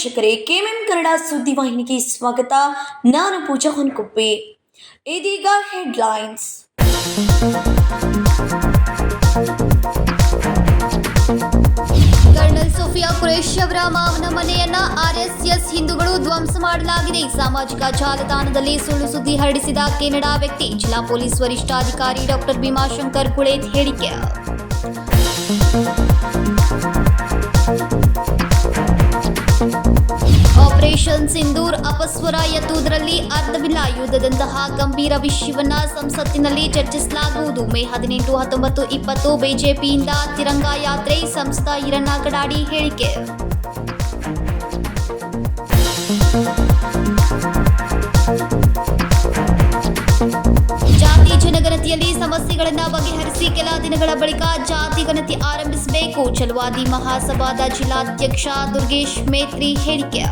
ವೀಕ್ಷಕರೇ, ಕೆಎಂಎಂ ಕನ್ನಡ ಸುದ್ದಿವಾಹಿನಿಗೆ ಸ್ವಾಗತ. ನಾನು ಪೂಜಾ ಹೊನ್ಕೊಪ್ಪೆ. ಇದೀಗ ಹೆಡ್ಲೈನ್ಸ್. ಕರ್ನಲ್ ಸೋಫಿಯಾ ಕುರೇಶಿ ಅವರ ಮಾವನ ಮನೆಯನ್ನ ಆರ್ಎಸ್ಎಸ್ ಹಿಂದೂಗಳು ಧ್ವಂಸ ಮಾಡಲಾಗಿದೆ. ಸಾಮಾಜಿಕ ಜಾಲತಾಣದಲ್ಲಿ ಸುಳ್ಳು ಸುದ್ದಿ ಹರಡಿಸಿದ ಕೆನಡಾ ವ್ಯಕ್ತಿ. ಜಿಲ್ಲಾ ಪೊಲೀಸ್ ವರಿಷ್ಠಾಧಿಕಾರಿ ಡಾಕ್ಟರ್ ಭೀಮಾಶಂಕರ್ ಕುಳೇತ್ ಹೇಳಿಕೆ. ಆಪರೇಷನ್ ಸಿಂಧೂರ್ ಅಪಸ್ವರ ಎತ್ತುವುದರಲ್ಲಿ ಅರ್ಥವಿಲ್ಲ. ಯುದ್ಧದಂತಹ ಗಂಭೀರ ವಿಷಯವನ್ನ ಸಂಸತ್ತಿನಲ್ಲಿ ಚರ್ಚಿಸಲಾಗುವುದು. ಮೇ 18, 19, 20 ಬಿಜೆಪಿಯಿಂದ ತಿರಂಗಾ ಯಾತ್ರೆ. ಸಂಸದ ಈರಣ್ಣ ಕಡಾಡಿ ಹೇಳಿಕೆ. ಜಾತಿ ಜನಗಣತಿಯಲ್ಲಿ ಸಮಸ್ಯೆಗಳನ್ನು ಬಗೆಹರಿಸಿ ಕೆಲ ದಿನಗಳ ಬಳಿಕ ಜಾತಿ ಗಣತಿ ಆರಂಭಿಸಬೇಕು. ಛಲವಾದಿ ಮಹಾಸಭಾದ ಜಿಲ್ಲಾಧ್ಯಕ್ಷ ದುರ್ಗೇಶ್ ಮೇತ್ರಿ ಹೇಳಿಕೆ.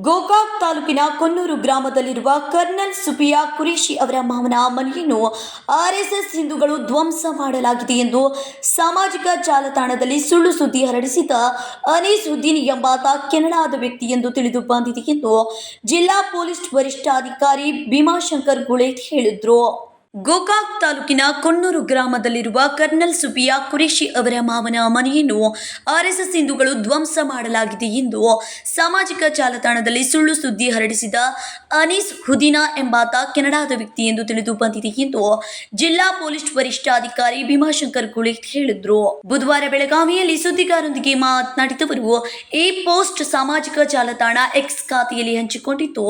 ಗೋಕಾಕ್ ತಾಲೂಕಿನ ಕೊನ್ನೂರು ಗ್ರಾಮದಲ್ಲಿರುವ ಕರ್ನಲ್ ಸೋಫಿಯಾ ಕುರೇಶಿ ಅವರ ಮಾವನ ಮನೆಯನ್ನು ಆರ್ಎಸ್ಎಸ್ ಹಿಂದೂಗಳು ಧ್ವಂಸ ಮಾಡಲಾಗಿದೆ ಎಂದು ಸಾಮಾಜಿಕ ಜಾಲತಾಣದಲ್ಲಿ ಸುಳ್ಳು ಸುದ್ದಿ ಹರಡಿಸಿದ ಅನೀಸುದ್ದೀನ್ ಎಂಬಾತ ಕೆನಡಾದ ವ್ಯಕ್ತಿ ಎಂದು ತಿಳಿದು ಬಂದಿದೆ ಎಂದು ಜಿಲ್ಲಾ ಪೊಲೀಸ್ ವರಿಷ್ಠಾಧಿಕಾರಿ ಭೀಮಾಶಂಕರ್ ಕುಳೇತ್ ಹೇಳಿದರು. ಗೋಕಾಕ್ ತಾಲೂಕಿನ ಕೊನ್ನೂರು ಗ್ರಾಮದಲ್ಲಿರುವ ಕರ್ನಲ್ ಸೋಫಿಯಾ ಕುರೇಶಿ ಅವರ ಮಾವನ ಮನೆಯನ್ನು ಆರ್ಎಸ್ಎಸ್ ಹಿಂದೂಗಳು ಧ್ವಂಸ ಮಾಡಲಾಗಿದೆ ಎಂದು ಸಾಮಾಜಿಕ ಜಾಲತಾಣದಲ್ಲಿ ಸುಳ್ಳು ಸುದ್ದಿ ಹರಡಿಸಿದ ಅನೀಸುದ್ದೀನ್ ಎಂಬಾತ ಕೆನಡಾದ ವ್ಯಕ್ತಿ ಎಂದು ತಿಳಿದು ಬಂದಿದೆ ಎಂದು ಜಿಲ್ಲಾ ಪೊಲೀಸ್ ವರಿಷ್ಠಾಧಿಕಾರಿ ಭೀಮಾಶಂಕರ್ ಕುಳೇತ್ ಹೇಳಿದರು. ಬುಧವಾರ ಬೆಳಗಾವಿಯಲ್ಲಿ ಸುದ್ದಿಗಾರರೊಂದಿಗೆ ಮಾತನಾಡಿದವರು, ಈ ಪೋಸ್ಟ್ ಸಾಮಾಜಿಕ ಜಾಲತಾಣ ಎಕ್ಸ್ ಖಾತೆಯಲ್ಲಿ ಹಂಚಿಕೊಂಡಿದ್ದು,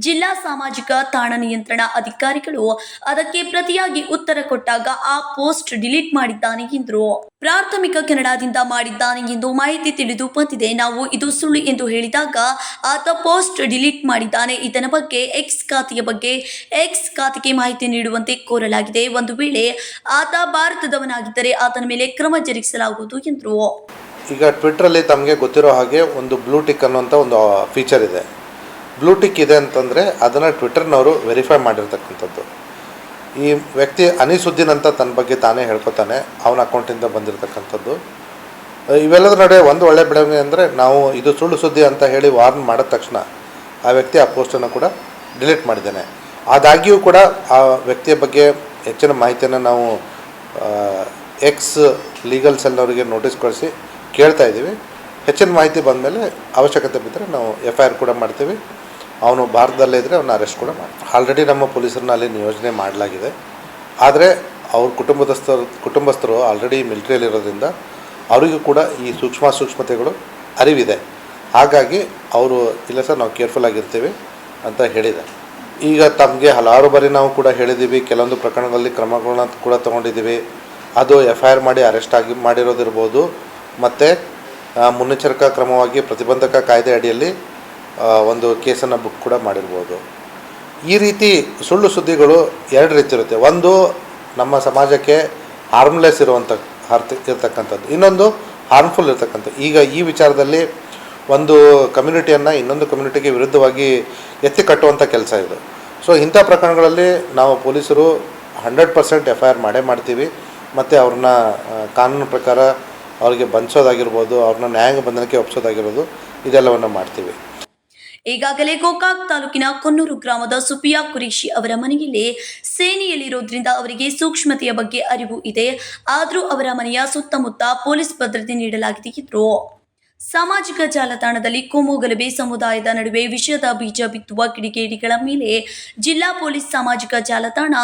ಜಿಲ್ಲಾ ಸಾಮಾಜಿಕ ತಾಣ ನಿಯಂತ್ರಣ ಅಧಿಕಾರಿಗಳು ಅದಕ್ಕೆ ಪ್ರತಿಯಾಗಿ ಉತ್ತರ ಕೊಟ್ಟಾಗ ಆ ಪೋಸ್ಟ್ ಡಿಲೀಟ್ ಮಾಡಿದ್ದಾನೆ ಎಂದರು. ಪ್ರಾಥಮಿಕ ಕೆನಡಾದಿಂದ ಮಾಡಿದ್ದಾನೆ ಎಂದು ಮಾಹಿತಿ ತಿಳಿದು ಬಂದಿದೆ. ನಾವು ಇದು ಸುಳ್ಳು ಎಂದು ಹೇಳಿದಾಗ ಆತ ಪೋಸ್ಟ್ ಡಿಲೀಟ್ ಮಾಡಿದ್ದಾನೆ. ಇದರ ಬಗ್ಗೆ ಎಕ್ಸ್ ಖಾತೆಗೆ ಮಾಹಿತಿ ನೀಡುವಂತೆ ಕೋರಲಾಗಿದೆ. ಒಂದು ವೇಳೆ ಆತ ಭಾರತದವನಾಗಿದ್ದರೆ ಆತನ ಮೇಲೆ ಕ್ರಮ ಜರುಗಿಸಲಾಗುವುದು ಎಂದರು. ಈಗ ಟ್ವಿಟರಲ್ಲಿ ತಮಗೆ ಗೊತ್ತಿರೋ ಹಾಗೆ ಒಂದು ಬ್ಲೂ ಟಿಕ್ ಅನ್ನುವಂಥ ಒಂದು ಫೀಚರ್ ಇದೆ. ಬ್ಲೂ ಟಿಕ್ ಇದೆ ಅಂತಂದರೆ ಅದನ್ನು ಟ್ವಿಟರ್ನವರು ವೆರಿಫೈ ಮಾಡಿರ್ತಕ್ಕಂಥದ್ದು. ಈ ವ್ಯಕ್ತಿ ಅನೀಸುದ್ದೀನ್ ಅಂತ ತನ್ನ ಬಗ್ಗೆ ತಾನೇ ಹೇಳ್ಕೊತಾನೆ, ಅವನ ಅಕೌಂಟಿಂದ ಬಂದಿರತಕ್ಕಂಥದ್ದು. ಇವೆಲ್ಲದರ ನಡುವೆ ಒಂದು ಒಳ್ಳೆ ಬೆಳವಣಿಗೆ ಅಂದರೆ, ನಾವು ಇದು ಸುಳ್ಳು ಸುದ್ದಿ ಅಂತ ಹೇಳಿ ವಾರ್ನ್ ಮಾಡಿದ ತಕ್ಷಣ ಆ ವ್ಯಕ್ತಿ ಆ ಪೋಸ್ಟನ್ನು ಕೂಡ ಡಿಲೀಟ್ ಮಾಡಿದ್ದಾನೆ. ಆದಾಗ್ಯೂ ಕೂಡ ಆ ವ್ಯಕ್ತಿಯ ಬಗ್ಗೆ ಹೆಚ್ಚಿನ ಮಾಹಿತಿಯನ್ನು ನಾವು ಎಕ್ಸ್ ಲೀಗಲ್ ಸೆಲ್ನವರಿಗೆ ನೋಟಿಸ್ ಕಳಿಸಿ ಕೇಳ್ತಾ ಇದ್ದೀವಿ. ಹೆಚ್ಚಿನ ಮಾಹಿತಿ ಬಂದ ಮೇಲೆ ಅವಶ್ಯಕತೆ ಬಿದ್ದರೆ ನಾವು FIR ಕೂಡ ಮಾಡ್ತೀವಿ. ಅವನು ಭಾರತದಲ್ಲೇ ಇದ್ದರೆ ಅವನ್ನ ಅರೆಸ್ಟ್ ಕೂಡ ಮಾಡಿ. ಆಲ್ರೆಡಿ ನಮ್ಮ ಪೊಲೀಸರನ್ನ ಅಲ್ಲಿ ನಿಯೋಜನೆ ಮಾಡಲಾಗಿದೆ. ಆದರೆ ಅವ್ರ ಕುಟುಂಬಸ್ಥರು ಆಲ್ರೆಡಿ ಮಿಲಿಟ್ರಿಯಲ್ಲಿರೋದ್ರಿಂದ ಅವರಿಗೂ ಕೂಡ ಈ ಸೂಕ್ಷ್ಮತೆಗಳು ಅರಿವಿದೆ. ಹಾಗಾಗಿ ಅವರು ಇಲ್ಲ ಸರ್, ನಾವು ಕೇರ್ಫುಲ್ ಆಗಿರ್ತೀವಿ ಅಂತ ಹೇಳಿದ್ದಾರೆ. ಈಗ ತಮಗೆ ಹಲವಾರು ಬಾರಿ ನಾವು ಕೂಡ ಹೇಳಿದ್ದೀವಿ, ಕೆಲವೊಂದು ಪ್ರಕರಣಗಳಲ್ಲಿ ಕ್ರಮಗಳನ್ನ ಕೂಡ ತೊಗೊಂಡಿದ್ದೀವಿ. ಅದು FIR ಮಾಡಿ ಅರೆಸ್ಟ್ ಮಾಡಿರೋದಿರ್ಬೋದು, ಮತ್ತು ಮುನ್ನೆಚ್ಚರಿಕಾ ಕ್ರಮವಾಗಿ ಪ್ರತಿಬಂಧಕ ಕಾಯ್ದೆ ಅಡಿಯಲ್ಲಿ ಒಂದು ಕೇಸನ್ನು ಬುಕ್ ಕೂಡ ಮಾಡಿರ್ಬೋದು. ಈ ರೀತಿ ಸುಳ್ಳು ಸುದ್ದಿಗಳು ಎರಡು ರೀತಿ ಇರುತ್ತೆ. ಒಂದು ನಮ್ಮ ಸಮಾಜಕ್ಕೆ ಹಾರ್ಮ್ಲೆಸ್ ಇರತಕ್ಕಂಥದ್ದು, ಇನ್ನೊಂದು ಹಾರ್ಮ್ಫುಲ್ ಇರತಕ್ಕಂಥದ್ದು. ಈಗ ಈ ವಿಚಾರದಲ್ಲಿ ಒಂದು ಕಮ್ಯುನಿಟಿಯನ್ನು ಇನ್ನೊಂದು ಕಮ್ಯುನಿಟಿಗೆ ವಿರುದ್ಧವಾಗಿ ಎತ್ತಿ ಕಟ್ಟುವಂಥ ಕೆಲಸ ಇದು. ಸೊ ಇಂಥ ಪ್ರಕರಣಗಳಲ್ಲಿ ನಾವು ಪೊಲೀಸರು 100% FIR ಮಾಡೇ ಮಾಡ್ತೀವಿ. ಮತ್ತು ಅವ್ರನ್ನ ಕಾನೂನು ಪ್ರಕಾರ ಅವ್ರಿಗೆ ಬಂಧಿಸೋದಾಗಿರ್ಬೋದು, ಅವ್ರನ್ನ ನ್ಯಾಯಾಂಗ ಬಂಧನಕ್ಕೆ ಒಪ್ಪಿಸೋದಾಗಿರ್ಬೋದು, ಇದೆಲ್ಲವನ್ನು ಮಾಡ್ತೀವಿ. ಈಗಾಗಲೇ ಗೋಕಾಕ್ ತಾಲೂಕಿನ ಕೊನ್ನೂರು ಗ್ರಾಮದ ಸೋಫಿಯಾ ಕುರೇಶಿ ಅವರ ಮನೆಯಲ್ಲಿ ಸೇನೆಯಲ್ಲಿರೋದ್ರಿಂದ ಅವರಿಗೆ ಸೂಕ್ಷ್ಮತೆಯ ಬಗ್ಗೆ ಅರಿವು ಇದೆ. ಆದರೂ ಅವರ ಮನೆಯ ಸುತ್ತಮುತ್ತ ಪೊಲೀಸ್ ಭದ್ರತೆ ನೀಡಲಾಗಿದೆ ಎಂದರು. ಸಾಮಾಜಿಕ ಜಾಲತಾಣದಲ್ಲಿ ಕೋಮು ಗಲಭೆ, ಸಮುದಾಯದ ನಡುವೆ ವಿಷದ ಬೀಜ ಬಿತ್ತುವ ಕಿಡಿಗೇಡಿಗಳ ಮೇಲೆ ಜಿಲ್ಲಾ ಪೊಲೀಸ್ ಸಾಮಾಜಿಕ ಜಾಲತಾಣ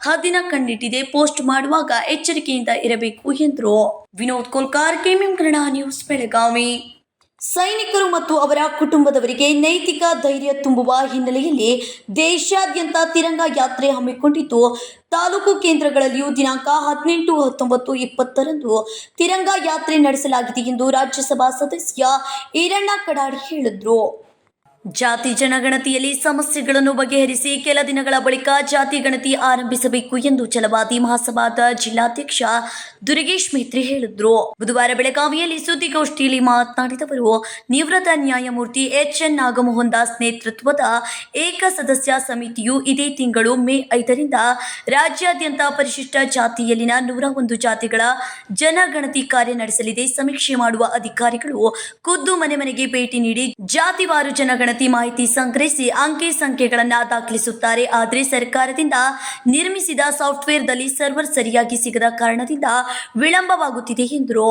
ಹದ್ದಿನ ಕಣ್ಣಿಟ್ಟಿದೆ. ಪೋಸ್ಟ್ ಮಾಡುವಾಗ ಎಚ್ಚರಿಕೆಯಿಂದ ಇರಬೇಕು ಎಂದರು. Vinod Kolkar, KMM Kannada news, Belagavi. ಸೈನಿಕರು ಮತ್ತು ಅವರ ಕುಟುಂಬದವರಿಗೆ ನೈತಿಕ ಧೈರ್ಯ ತುಂಬುವ ಹಿನ್ನೆಲೆಯಲ್ಲಿ ದೇಶಾದ್ಯಂತ ತಿರಂಗಾ ಯಾತ್ರೆ ಹಮ್ಮಿಕೊಂಡಿದ್ದು, ತಾಲೂಕು ಕೇಂದ್ರಗಳಲ್ಲಿಯೂ ದಿನಾಂಕ 18, 19, 20ರಂದು ತಿರಂಗಾ ಯಾತ್ರೆ ನಡೆಸಲಾಗಿದೆ ಎಂದು ರಾಜ್ಯಸಭಾ ಸದಸ್ಯ ಈರಣ್ಣ ಕಡಾಡಿ ಹೇಳಿದರು. ಜಾತಿ ಜನಗಣತಿಯಲ್ಲಿ ಸಮಸ್ಯೆಗಳನ್ನು ಬಗೆಹರಿಸಿ ಕೆಲ ದಿನಗಳ ಬಳಿಕ ಜಾತಿ ಗಣತಿ ಆರಂಭಿಸಬೇಕು ಎಂದು ಛಲವಾದಿ ಮಹಾಸಭಾದ ಜಿಲ್ಲಾಧ್ಯಕ್ಷ ದುರ್ಗೇಶ್ ಮೇತ್ರಿ ಹೇಳಿದರು. ಬುಧವಾರ ಬೆಳಗಾವಿಯಲ್ಲಿ ಸುದ್ದಿಗೋಷ್ಠಿಯಲ್ಲಿ ಮಾತನಾಡಿದವರು, ನಿವೃತ್ತ ನ್ಯಾಯಮೂರ್ತಿ ಎಚ್.ಎನ್. ನಾಗಮೋಹನ್ ದಾಸ್ ನೇತೃತ್ವದ ಏಕಸದಸ್ಯ ಸಮಿತಿಯು ಇದೇ ತಿಂಗಳು ಮೇ 5ರಿಂದ ರಾಜ್ಯಾದ್ಯಂತ ಪರಿಶಿಷ್ಟ ಜಾತಿಯಲ್ಲಿನ 101 ಜಾತಿಗಳ ಜನಗಣತಿ ಕಾರ್ಯ ನಡೆಸಲಿದೆ. ಸಮೀಕ್ಷೆ ಮಾಡುವ ಅಧಿಕಾರಿಗಳು ಖುದ್ದು ಮನೆ ಮನೆಗೆ ಭೇಟಿ ನೀಡಿ ಜಾತಿವಾರು ಜನಗಣತಿ ಮಾಹಿತಿ ಸಂಗ್ರಹಿಸಿ ಅಂಕಿ ಸಂಖ್ಯೆಗಳನ್ನು ದಾಖಲಿಸುತ್ತಾರೆ. ಆದರೆ ಸರ್ಕಾರದಿಂದ ನಿರ್ಮಿಸಿದ ಸಾಫ್ಟ್ವೇರ್ದಲ್ಲಿ ಸರ್ವರ್ ಸರಿಯಾಗಿ ಸಿಗದ ಕಾರಣದಿಂದ ವಿಳಂಬವಾಗುತ್ತಿದೆ ಎಂದರು.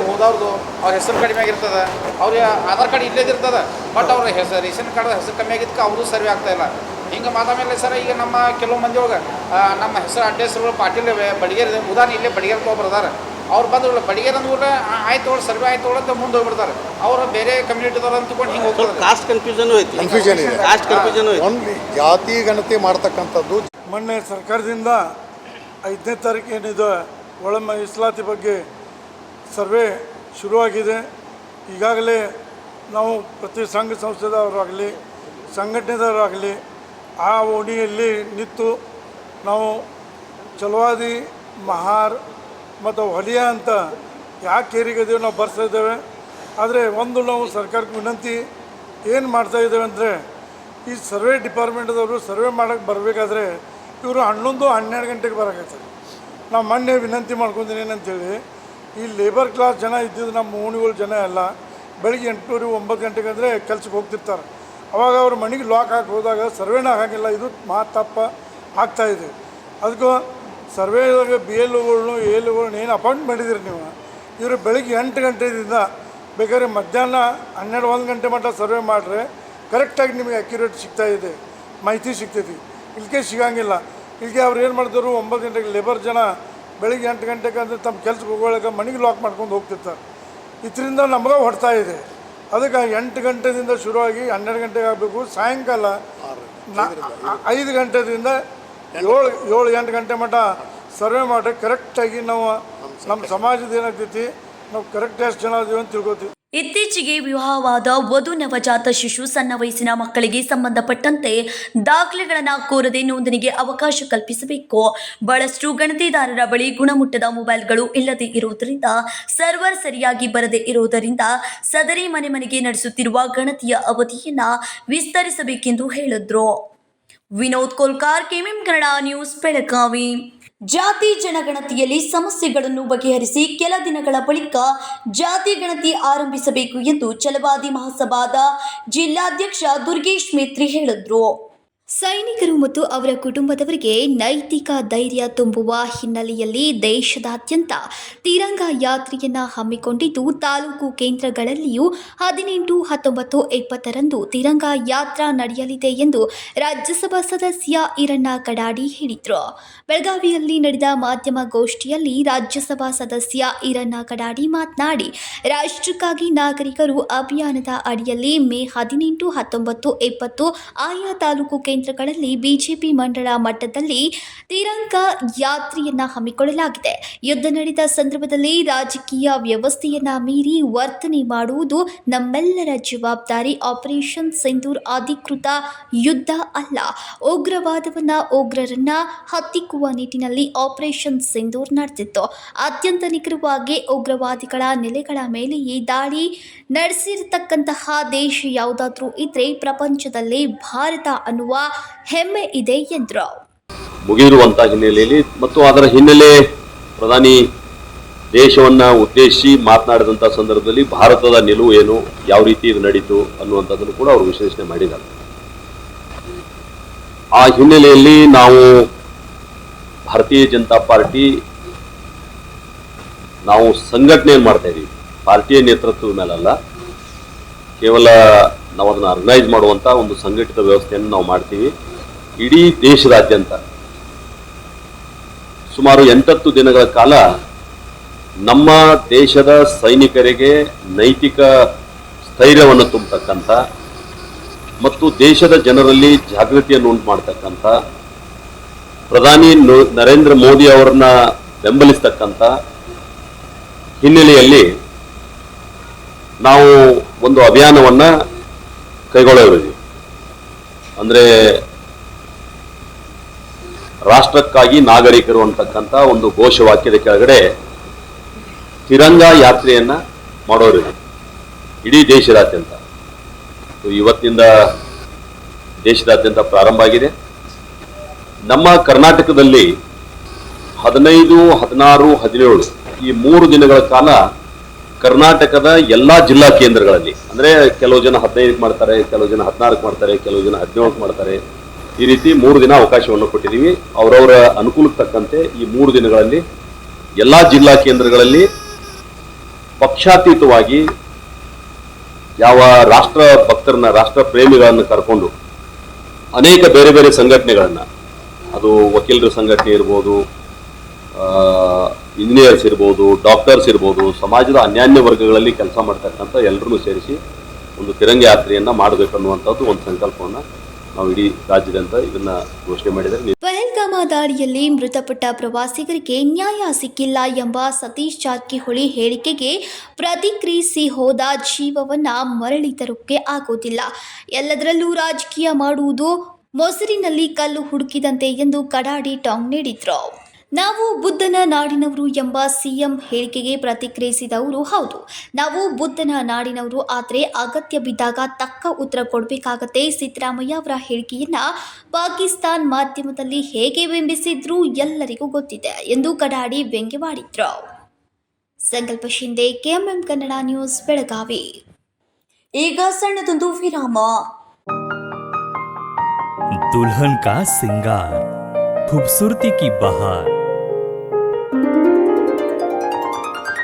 ಹೋದವ್ರದ್ದು ಅವ್ರ ಹೆಸರು ಕಡಿಮೆ ಆಗಿರ್ತದೆ, ಅವ್ರಿಗೆ ಆಧಾರ್ ಕಾರ್ಡ್ ಇಲ್ಲದಿರ್ತದೆ, ಬಟ್ ಅವ್ರ ರೇಷನ್ ಕಾರ್ಡ್ ಹೆಸರು ಕಮ್ಮಿ ಆಗಿದ್ದಕ್ಕೆ ಅವರು ಸರ್ವೆ ಆಗ್ತಾ ಇಲ್ಲ. ಹಿಂಗೆ ಮಾತಾಮೇಲೆ ಸರ್ ಈಗ ನಮ್ಮ ಕೆಲವು ಮಂದಿ ಒಳಗೆ ನಮ್ಮ ಹೆಸರು ಅಡ್ಡ ಹೆಸರುಗಳು ಪಾಟೀಲ್ ಬಡಿಗೇರಿ ಉದಾಹರಣೆ ಇಲ್ಲೇ ಬಡಿಗೇರಿ ತೊಗೊಬರ್ತಾರೆ. ಅವ್ರು ಬಂದ್ರು ಬಡಿಗೇರಿ ಅಂದ್ಬಿಟ್ರೆ ಆಯ್ತು ಅವ್ರು ಸರ್ವೆ ಆಯ್ತು ಅಂತ ಮುಂದೆ ಹೋಗ್ಬಿಡ್ತಾರೆ. ಅವರು ಬೇರೆ ಕಮ್ಯುನಿಟಿದವ್ರು ಅಂತಕೊಂಡು ಹಿಂಗೆ ಹೋಗ್ತಾರೆ. ಕಾಸ್ಟ್ ಕನ್ಫ್ಯೂಷನ್ ಇದೆ. ಕಾಸ್ಟ್ ಕನ್ಫ್ಯೂಷನ್ ಒಂದು ಜಾತಿ ಗಣತಿ ಮಾಡ್ತಕ್ಕಂಥದ್ದು ಮೊನ್ನೆ ಸರ್ಕಾರದಿಂದ 5ನೇ ತಾರೀಕು ಏನಿದೆ ಒಳ ಮೀಸಲಾತಿ ಬಗ್ಗೆ ಸರ್ವೆ ಶುರುವಾಗಿದೆ. ಈಗಾಗಲೇ ನಾವು ಪ್ರತಿ ಸಂಘ ಸಂಸ್ಥೆದವರಾಗಲಿ ಸಂಘಟನೆದವರಾಗಲಿ ಆ ಓಣಿಯಲ್ಲಿ ನಿಂತು ನಾವು ಛಲವಾದಿ ಮಹಾರ್ ಮತ್ತು ಹೊಲಿಯ ಅಂತ ಯಾಕೆ ಏರಿಗಿದ್ದೇವೆ ನಾವು ಬರ್ತಾ ಇದ್ದೇವೆ. ಆದರೆ ಒಂದು ನಾವು ಸರ್ಕಾರಕ್ಕೆ ವಿನಂತಿ ಏನು ಮಾಡ್ತಾಯಿದ್ದೇವೆ ಅಂದರೆ, ಈ ಸರ್ವೆ ಡಿಪಾರ್ಟ್ಮೆಂಟ್ದವರು ಸರ್ವೆ ಮಾಡೋಕ್ಕೆ ಬರಬೇಕಾದ್ರೆ ಇವರು 11-12 ಗಂಟೆಗೆ ಬರೋಕೈತಾರೆ. ನಾವು ಮೊನ್ನೆ ವಿನಂತಿ ಮಾಡ್ಕೊತೀನಿ ಏನಂತೇಳಿ, ಈ ಲೇಬರ್ ಕ್ಲಾಸ್ ಜನ ಇದ್ದಿದ್ದು ನಮ್ಮ ಓಣಿಗಳು ಜನ ಎಲ್ಲ ಬೆಳಗ್ಗೆ 8-9 ಗಂಟೆಗೆ ಅಂದರೆ ಕೆಲ್ಸಕ್ಕೆ ಹೋಗ್ತಿರ್ತಾರೆ. ಅವಾಗ ಅವ್ರ ಮನೆಗೆ ಲಾಕ್ ಹಾಕಿ ಹೋದಾಗ ಸರ್ವೇನ ಹಾಕಿಲ್ಲ. ಇದು ತಪ್ಪ ಆಗ್ತಾಯಿದೆ. ಅದಕ್ಕೂ ಸರ್ವೇದಾಗ BLOಗಳ್ನು ALOಗಳ್ನು ಏನು ಅಪಾಯಿಂಟ್ ಮಾಡಿದ್ದೀರಿ ನೀವು, ಇವರು ಬೆಳಗ್ಗೆ 8 ಗಂಟೆಯಿಂದ ಬೇಕಾದ್ರೆ ಮಧ್ಯಾಹ್ನ 12-1 ಗಂಟೆ ಮಟ್ಟ ಸರ್ವೆ ಮಾಡಿದ್ರೆ ಕರೆಕ್ಟಾಗಿ ನಿಮಗೆ ಅಕ್ಯುರೇಟ್ ಸಿಗ್ತಾಯಿದೆ, ಮಾಹಿತಿ ಸಿಗ್ತೈತಿ. ಇಲ್ಲಿಗೆ ಸಿಗೋಂಗಿಲ್ಲ. ಇಲ್ಲಿಗೆ ಅವ್ರು ಏನು ಮಾಡ್ತಾರೆ, 9 ಗಂಟೆಗೆ ಲೇಬರ್ ಜನ ಬೆಳಗ್ಗೆ 8 ಗಂಟೆಗೆ ಅಂದರೆ ತಮ್ಮ ಕೆಲ್ಸಕ್ಕೆ ಹೋಗೋಳಗೆ ಮನೆಗೆ ಲಾಕ್ ಮಾಡ್ಕೊಂಡು ಹೋಗ್ತಿರ್ತಾರೆ. ಇದರಿಂದ ನಮಗೆ ಹೊಡ್ತಾ ಇದೆ. ಅದಕ್ಕೆ 8 ಗಂಟೆದಿಂದ ಶುರುವಾಗಿ 12 ಗಂಟೆಗೆ ಆಗಬೇಕು. ಸಾಯಂಕಾಲ 5 ಗಂಟೆದಿಂದ 7-8 ಗಂಟೆ ಮಟ್ಟ ಸರ್ವೆ ಮಾಡಿ ಕರೆಕ್ಟಾಗಿ ನಾವು ನಮ್ಮ ಸಮಾಜದ ಏನಾಗ್ತೈತಿ ನಾವು ಕರೆಕ್ಟ್ ಎಷ್ಟು ಜನ ಅದೀವಿ ಅಂತ ತಿಳ್ಕೊತೀವಿ. ಇತ್ತೀಚೆಗೆ ವಿವಾಹವಾದ ವಧು ನವಜಾತ ಶಿಶು ಸಣ್ಣ ವಯಸ್ಸಿನ ಮಕ್ಕಳಿಗೆ ಸಂಬಂಧಪಟ್ಟಂತೆ ದಾಖಲೆಗಳನ್ನು ಕೋರದೆ ನೋಂದಣಿಗೆ ಅವಕಾಶ ಕಲ್ಪಿಸಬೇಕು. ಬಹಳಷ್ಟು ಗಣತಿದಾರರ ಬಳಿ ಗುಣಮಟ್ಟದ ಮೊಬೈಲ್ಗಳು ಇಲ್ಲದೆ ಇರುವುದರಿಂದ ಸರ್ವರ್ ಸರಿಯಾಗಿ ಬರದೇ ಇರುವುದರಿಂದ ಸದರಿ ಮನೆ ಮನೆಗೆ ನಡೆಸುತ್ತಿರುವ ಗಣತಿಯ ಅವಧಿಯನ್ನು ವಿಸ್ತರಿಸಬೇಕೆಂದು ಹೇಳಿದ್ರು. Vinod Kolkar, KMM Kannada news, Belagavi. ಜಾತಿ ಜನಗಣತಿಯಲ್ಲಿ ಸಮಸ್ಯೆಗಳನ್ನು ಬಗೆಹರಿಸಿ ಕೆಲ ದಿನಗಳ ಬಳಿಕ ಜಾತಿ ಗಣತಿ ಆರಂಭಿಸಬೇಕು ಎಂದು ಛಲವಾದಿ ಮಹಾಸಭಾದ ಜಿಲ್ಲಾಧ್ಯಕ್ಷ ದುರ್ಗೇಶ್ ಮೇತ್ರಿ ಹೇಳಿದರು. ಸೈನಿಕರು ಮತ್ತು ಅವರ ಕುಟುಂಬದವರಿಗೆ ನೈತಿಕ ಧೈರ್ಯ ತುಂಬುವ ಹಿನ್ನೆಲೆಯಲ್ಲಿ ದೇಶದಾದ್ಯಂತ ತಿರಂಗ ಯಾತ್ರೆಯನ್ನು ಹಮ್ಮಿಕೊಂಡಿದ್ದು, ತಾಲೂಕು ಕೇಂದ್ರಗಳಲ್ಲಿಯೂ 18, 19, 20ರಂದು ತಿರಂಗ ಯಾತ್ರಾ ನಡೆಯಲಿದೆ ಎಂದು ರಾಜ್ಯಸಭಾ ಸದಸ್ಯ ಈರಣ್ಣ ಕಡಾಡಿ ಹೇಳಿದರು. ಬೆಳಗಾವಿಯಲ್ಲಿ ನಡೆದ ಮಾಧ್ಯಮಗೋಷ್ಠಿಯಲ್ಲಿ ರಾಜ್ಯಸಭಾ ಸದಸ್ಯ ಈರಣ್ಣ ಕಡಾಡಿ ಮಾತನಾಡಿ, ರಾಷ್ಟ್ರಕ್ಕಾಗಿ ನಾಗರಿಕರು ಅಭಿಯಾನದ ಅಡಿಯಲ್ಲಿ ಮೇ 18, 19, 20 ಆಯಾ ತಾಲೂಕು ಕೇಂದ್ರಗಳಲ್ಲಿ ಬಿಜೆಪಿ ಮಂಡಳ ಮಟ್ಟದಲ್ಲಿ ತಿರಂಗ ಯಾತ್ರೆಯನ್ನ ಹಮ್ಮಿಕೊಳ್ಳಲಾಗಿದೆ. ಯುದ್ಧ ನಡೆದ ಸಂದರ್ಭದಲ್ಲಿ ರಾಜಕೀಯ ವ್ಯವಸ್ಥೆಯನ್ನ ಮೀರಿ ವರ್ತನೆ ಮಾಡುವುದು ನಮ್ಮೆಲ್ಲರ ಜವಾಬ್ದಾರಿ. ಆಪರೇಷನ್ ಸಿಂಧೂರ್ ಅಧಿಕೃತ ಯುದ್ಧ ಅಲ್ಲ. ಉಗ್ರವಾದವನ್ನ ಉಗ್ರರನ್ನ ಹತ್ತಿಕ್ಕುವ ನಿಟ್ಟಿನಲ್ಲಿ ಆಪರೇಷನ್ ಸಿಂಧೂರ್ ನಡೆದಿತ್ತು. ಅತ್ಯಂತ ನಿಖರವಾಗಿ ಉಗ್ರವಾದಿಗಳ ನೆಲೆಗಳ ಮೇಲೆಯೇ ದಾಳಿ ನಡೆಸಿರತಕ್ಕಂತಹ ದೇಶ ಯಾವುದಾದ್ರೂ ಇದ್ರೆ ಪ್ರಪಂಚದಲ್ಲೇ ಭಾರತ ಅನ್ನುವ ಹೆಮ್ಮೆ ಇದೆ ಎಂದರು. ಮುಗಿದಿರುವಂತಹ ಹಿನ್ನೆಲೆಯಲ್ಲಿ ಮತ್ತು ಅದರ ಹಿನ್ನೆಲೆ ಪ್ರಧಾನಿ ದೇಶವನ್ನ ಉದ್ದೇಶಿಸಿ ಮಾತನಾಡಿದಂಥ ಸಂದರ್ಭದಲ್ಲಿ ಭಾರತದ ನಿಲುವು ಏನು, ಯಾವ ರೀತಿ ಇದು ನಡೀತು ಅನ್ನುವಂಥದ್ದನ್ನು ಕೂಡ ಅವರು ವಿಶ್ಲೇಷಣೆ ಮಾಡಿದ್ದಾರೆ. ಆ ಹಿನ್ನೆಲೆಯಲ್ಲಿ ನಾವು ಭಾರತೀಯ ಜನತಾ ಪಾರ್ಟಿ ನಾವು ಸಂಘಟನೆಯನ್ನು ಮಾಡ್ತಾ ಇದ್ದೀವಿ. ಪಾರ್ಟಿಯ ನೇತೃತ್ವದ ಮೇಲಲ್ಲ, ಕೇವಲ ನಾವು ಅದನ್ನು ಆರ್ಗನೈಸ್ ಮಾಡುವಂಥ ಒಂದು ಸಂಘಟಿತ ವ್ಯವಸ್ಥೆಯನ್ನು ನಾವು ಮಾಡ್ತೀವಿ. ಇಡೀ ದೇಶದಾದ್ಯಂತ ಸುಮಾರು 8 ದಿನಗಳ ಕಾಲ ನಮ್ಮ ದೇಶದ ಸೈನಿಕರಿಗೆ ನೈತಿಕ ಸ್ಥೈರ್ಯವನ್ನು ತುಂಬತಕ್ಕಂಥ ಮತ್ತು ದೇಶದ ಜನರಲ್ಲಿ ಜಾಗೃತಿಯನ್ನು ಉಂಟು ಮಾಡ್ತಕ್ಕಂಥ, ಪ್ರಧಾನಿ ನರೇಂದ್ರ ಮೋದಿ ಅವರನ್ನ ಬೆಂಬಲಿಸ್ತಕ್ಕಂಥ ಹಿನ್ನೆಲೆಯಲ್ಲಿ ನಾವು ಒಂದು ಅಭಿಯಾನವನ್ನು ಕೈಗೊಳ್ಳಲಿದ್ದೀವಿ. ಅಂದರೆ ರಾಷ್ಟ್ರಕ್ಕಾಗಿ ನಾಗರಿಕರು ಅಂತಕ್ಕಂಥ ಒಂದು ಘೋಷವಾಕ್ಯದ ಕೆಳಗಡೆ ತಿರಂಗ ಯಾತ್ರೆಯನ್ನು ಮಾಡೋರಿದೆ ಇಡೀ ದೇಶದಾದ್ಯಂತ. ಇವತ್ತಿನಿಂದ ದೇಶದಾದ್ಯಂತ ಪ್ರಾರಂಭ ಆಗಿದೆ. ನಮ್ಮ ಕರ್ನಾಟಕದಲ್ಲಿ 15, 16, 17 ಈ 3 ದಿನಗಳ ಕಾಲ ಕರ್ನಾಟಕದ ಎಲ್ಲ ಜಿಲ್ಲಾ ಕೇಂದ್ರಗಳಲ್ಲಿ, ಅಂದರೆ ಕೆಲವು ಜನ 15ಕ್ಕೆ ಮಾಡ್ತಾರೆ, ಕೆಲವು ಜನ 16ಕ್ಕೆ ಮಾಡ್ತಾರೆ, ಕೆಲವು ಜನ 17ಕ್ಕೆ ಮಾಡ್ತಾರೆ. ಈ ರೀತಿ 3 ದಿನ ಅವಕಾಶವನ್ನು ಕೊಟ್ಟಿದ್ದೀವಿ. ಅವರವರ ಅನುಕೂಲಕ್ಕೆ ತಕ್ಕಂತೆ ಈ 3 ದಿನಗಳಲ್ಲಿ ಎಲ್ಲ ಜಿಲ್ಲಾ ಕೇಂದ್ರಗಳಲ್ಲಿ ಪಕ್ಷಾತೀತವಾಗಿ ಯಾವ ರಾಷ್ಟ್ರ ಭಕ್ತರನ್ನ, ರಾಷ್ಟ್ರ ಪ್ರೇಮಿಗಳನ್ನು ಕರ್ಕೊಂಡು ಅನೇಕ ಬೇರೆ ಬೇರೆ ಸಂಘಟನೆಗಳನ್ನು, ಅದು ವಕೀಲರ ಸಂಘಟನೆ ಇರ್ಬೋದು, ಇಂಜಿನಿಯರ್ಸ್ ಇರ್ಬೋದು, ಡಾಕ್ಟರ್ಸ್ ಇರ್ಬೋದು, ಸಮಾಜದ ಅನ್ಯಾನ್ಯ ವರ್ಗಗಳಲ್ಲಿ ಕೆಲಸ ಮಾಡ್ತಕ್ಕಂಥ ಎಲ್ಲರನ್ನೂ ಸೇರಿಸಿ ಒಂದು ತಿರಂಗ ಯಾತ್ರೆಯನ್ನು ಮಾಡಬೇಕು ಅನ್ನುವಂಥದ್ದು ಒಂದು ಸಂಕಲ್ಪವನ್ನು ನಾವು ಇಡೀ ರಾಜ್ಯದಂತ ಇದನ್ನ ಘೋಷಣೆ ಮಾಡಿದರೆ. ಪಹಲ್ಗಾಮ ದಾಳಿಯಲ್ಲಿ ಮೃತಪಟ್ಟ ಪ್ರವಾಸಿಗರಿಗೆ ನ್ಯಾಯ ಸಿಕ್ಕಿಲ್ಲ ಎಂಬ ಸತೀಶ್ ಜಾರಕಿಹೊಳಿ ಹೇಳಿಕೆಗೆ ಪ್ರತಿಕ್ರಿಯಿಸಿ ಹೋದ ಜೀವವನ್ನ ಮರಳಿ ತರೋಕೆ ಆಗೋದಿಲ್ಲ, ಎಲ್ಲದರಲ್ಲೂ ರಾಜಕೀಯ ಮಾಡುವುದು ಮೊಸರಿನಲ್ಲಿ ಕಲ್ಲು ಹುಡುಕಿದಂತೆ ಎಂದು ಕಡಾಡಿ ಟಾಂಗ್ ನೀಡಿದ್ರು. ನಾವು ಬುದ್ಧನ ನಾಡಿನವರು ಎಂಬ ಸಿಎಂ ಹೇಳಿಕೆಗೆ ಪ್ರತಿಕ್ರಿಯಿಸಿದ ಅವರು, ಹೌದು ನಾವು ಬುದ್ಧನ ನಾಡಿನವರು, ಆದರೆ ಅಗತ್ಯ ಬಿದ್ದಾಗ ತಕ್ಕ ಉತ್ತರ ಕೊಡಬೇಕಾಗತ್ತೆ. ಸಿದ್ದರಾಮಯ್ಯ ಅವರ ಹೇಳಿಕೆಯನ್ನ ಪಾಕಿಸ್ತಾನ್ ಮಾಧ್ಯಮದಲ್ಲಿ ಹೇಗೆ ಬಿಂಬಿಸಿದ್ರು ಎಲ್ಲರಿಗೂ ಗೊತ್ತಿದೆ ಎಂದು ಕಡಾಡಿ ವ್ಯಂಗ್ಯವಾಡಿದ್ರು. ಸಂಕಲ್ಪ ಶಿಂದೆ, ಕೆಎಂಎಂ ಕನ್ನಡ ನ್ಯೂಸ್, ಬೆಳಗಾವಿ. ಈಗ ಸಣ್ಣದೊಂದು ವಿರಾಮ. दुल्हन का सिंगार, खूबसूरती की बहार,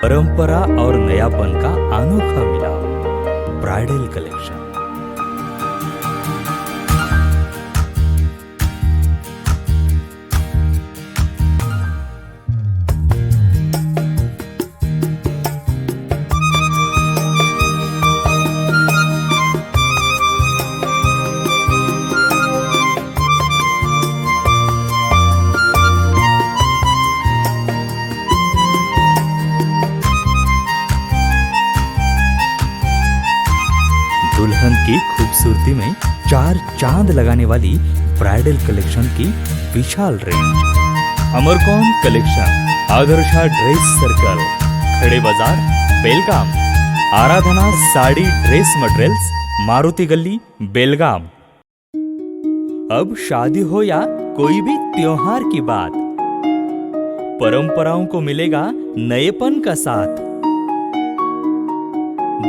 परंपरा और नयापन का अनोखा मिलाप, ब्राइडल कलेक्शन। दुल्हन की खूबसूरती में 4 चांद लगाने वाली ब्राइडल कलेक्शन की विशाल रेंज। अमरकॉन collection, Adarsha dress circle, Khade Bazar, Belgaum. Aradhana sari dress materials, Maruti Galli, Belgaum. अब शादी हो या कोई भी त्योहार की बात, परंपराओं को मिलेगा नएपन का साथ।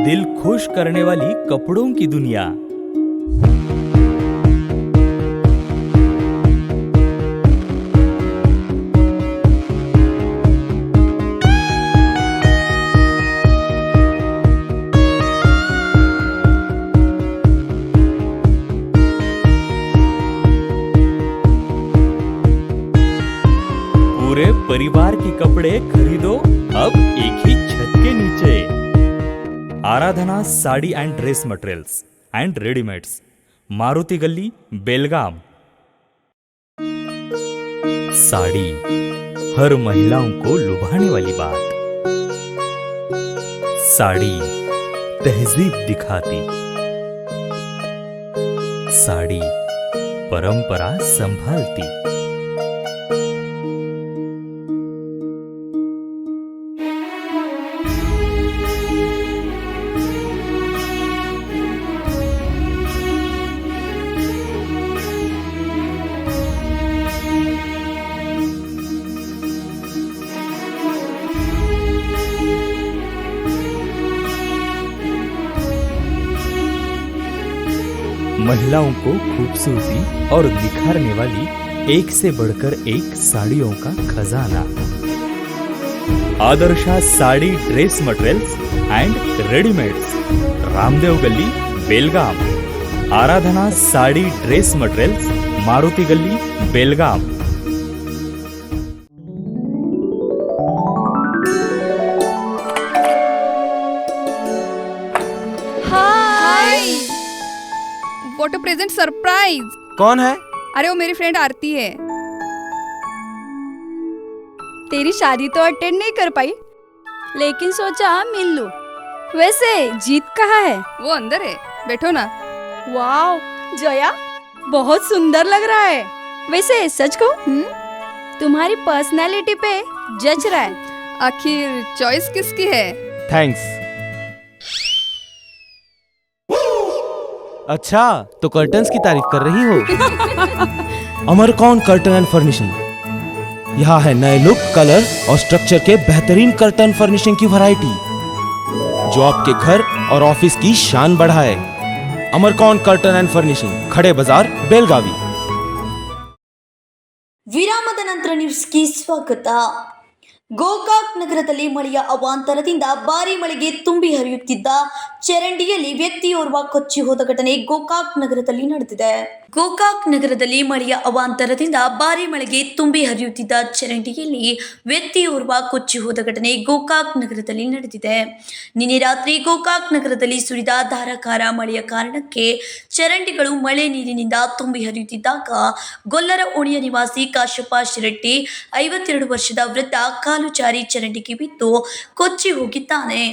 दिल खुश करने वाली कपड़ों की दुनिया। पूरे परिवार के कपड़े खरीदो अब एक ही छत के नीचे। Aradhana sari and dress materials and readymades, Maruti Galli, Belgaum. Sari हर महिलाओं को लुभाने वाली बात। साड़ी तहजीब दिखाती, साड़ी परंपरा संभालती। महिलाओं को खूबसूरती और निखारने वाली एक से बढ़कर एक साड़ियों का खजाना। Adarsha sari dress materials and readymades, Ramdev Galli, Belgaum. Aradhana sari dress materials, Maruti Galli, Belgaum. What a present surprise. कौन है? अरे वो मेरी फ्रेंड आरती है। तेरी शादी तो अटेंड नहीं कर पाई, लेकिन सोचा मिल लूं। वैसे जीत कहाँ है? वो अंदर है, बैठो ना। वाओ जया, बहुत सुंदर लग रहा है। वैसे सच कहूं, तुम्हारी पर्सनालिटी पे जज रहा है। आखिर चॉइस किसकी है? थैंक्स। अच्छा, तो कर्टन्स की तारीफ कर रही हो? अमरकौन कर्टन एंड फर्निशिंग। यहाँ है नए लुक, कलर और स्ट्रक्चर के बेहतरीन कर्टन फर्निशिंग की वैरायटी जो आपके घर और ऑफिस की शान बढ़ाए। अमरकौन कर्टन एंड फर्निशिंग, खड़े बाजार, बेलगावी। ವಿರಾಮದ ನಂತರ ನ್ಯೂಸ್ಗೆ ಸ್ವಾಗತ. ಗೋಕಾಕ್ ನಗರದಲ್ಲಿ ಮಳೆಯ ಅವಾಂತರದಿಂದ ಭಾರೀ ಮಳೆಗೆ ತುಂಬಿ ಹರಿಯುತ್ತಿದ್ದ ಚರಂಡಿಯಲ್ಲಿ ವ್ಯಕ್ತಿಯೋರ್ವ ಕೊಚ್ಚಿ ಹೋದ ಘಟನೆ ಗೋಕಾಕ್ ನಗರದಲ್ಲಿ ನಡೆದಿದೆ. ಗೋಕಾಕ್ ನಗರದಲ್ಲಿ ಮಳೆಯ ಅವಾಂತರದಿಂದ ಭಾರೀ ಮಳೆಗೆ ತುಂಬಿ ಹರಿಯುತ್ತಿದ್ದ ಚರಂಡಿಯಲ್ಲಿ ವ್ಯಕ್ತಿಯೋರ್ವ ಕೊಚ್ಚಿ ಹೋದ ಘಟನೆ ಗೋಕಾಕ್ ನಗರದಲ್ಲಿ ನಡೆದಿದೆ. ನಿನ್ನೆ ರಾತ್ರಿ ಗೋಕಾಕ್ ನಗರದಲ್ಲಿ ಸುರಿದ ಧಾರಾಕಾರ ಮಳೆಯ ಕಾರಣಕ್ಕೆ ಚರಂಡಿಗಳು ಮಳೆ ನೀರಿನಿಂದ ತುಂಬಿ ಹರಿಯುತ್ತಿದ್ದಾಗ ಗೊಲ್ಲರ ಓಣಿಯ ನಿವಾಸಿ ಕಾಶಪ್ಪ ಶಿರಟ್ಟಿ 52 ವರ್ಷದ ವೃದ್ಧ ಕಾಲು ಜಾರಿ ಚರಂಡಿಗೆ ಬಿದ್ದು ಕೊಚ್ಚಿ ಹೋಗಿದ್ದಾನೆ.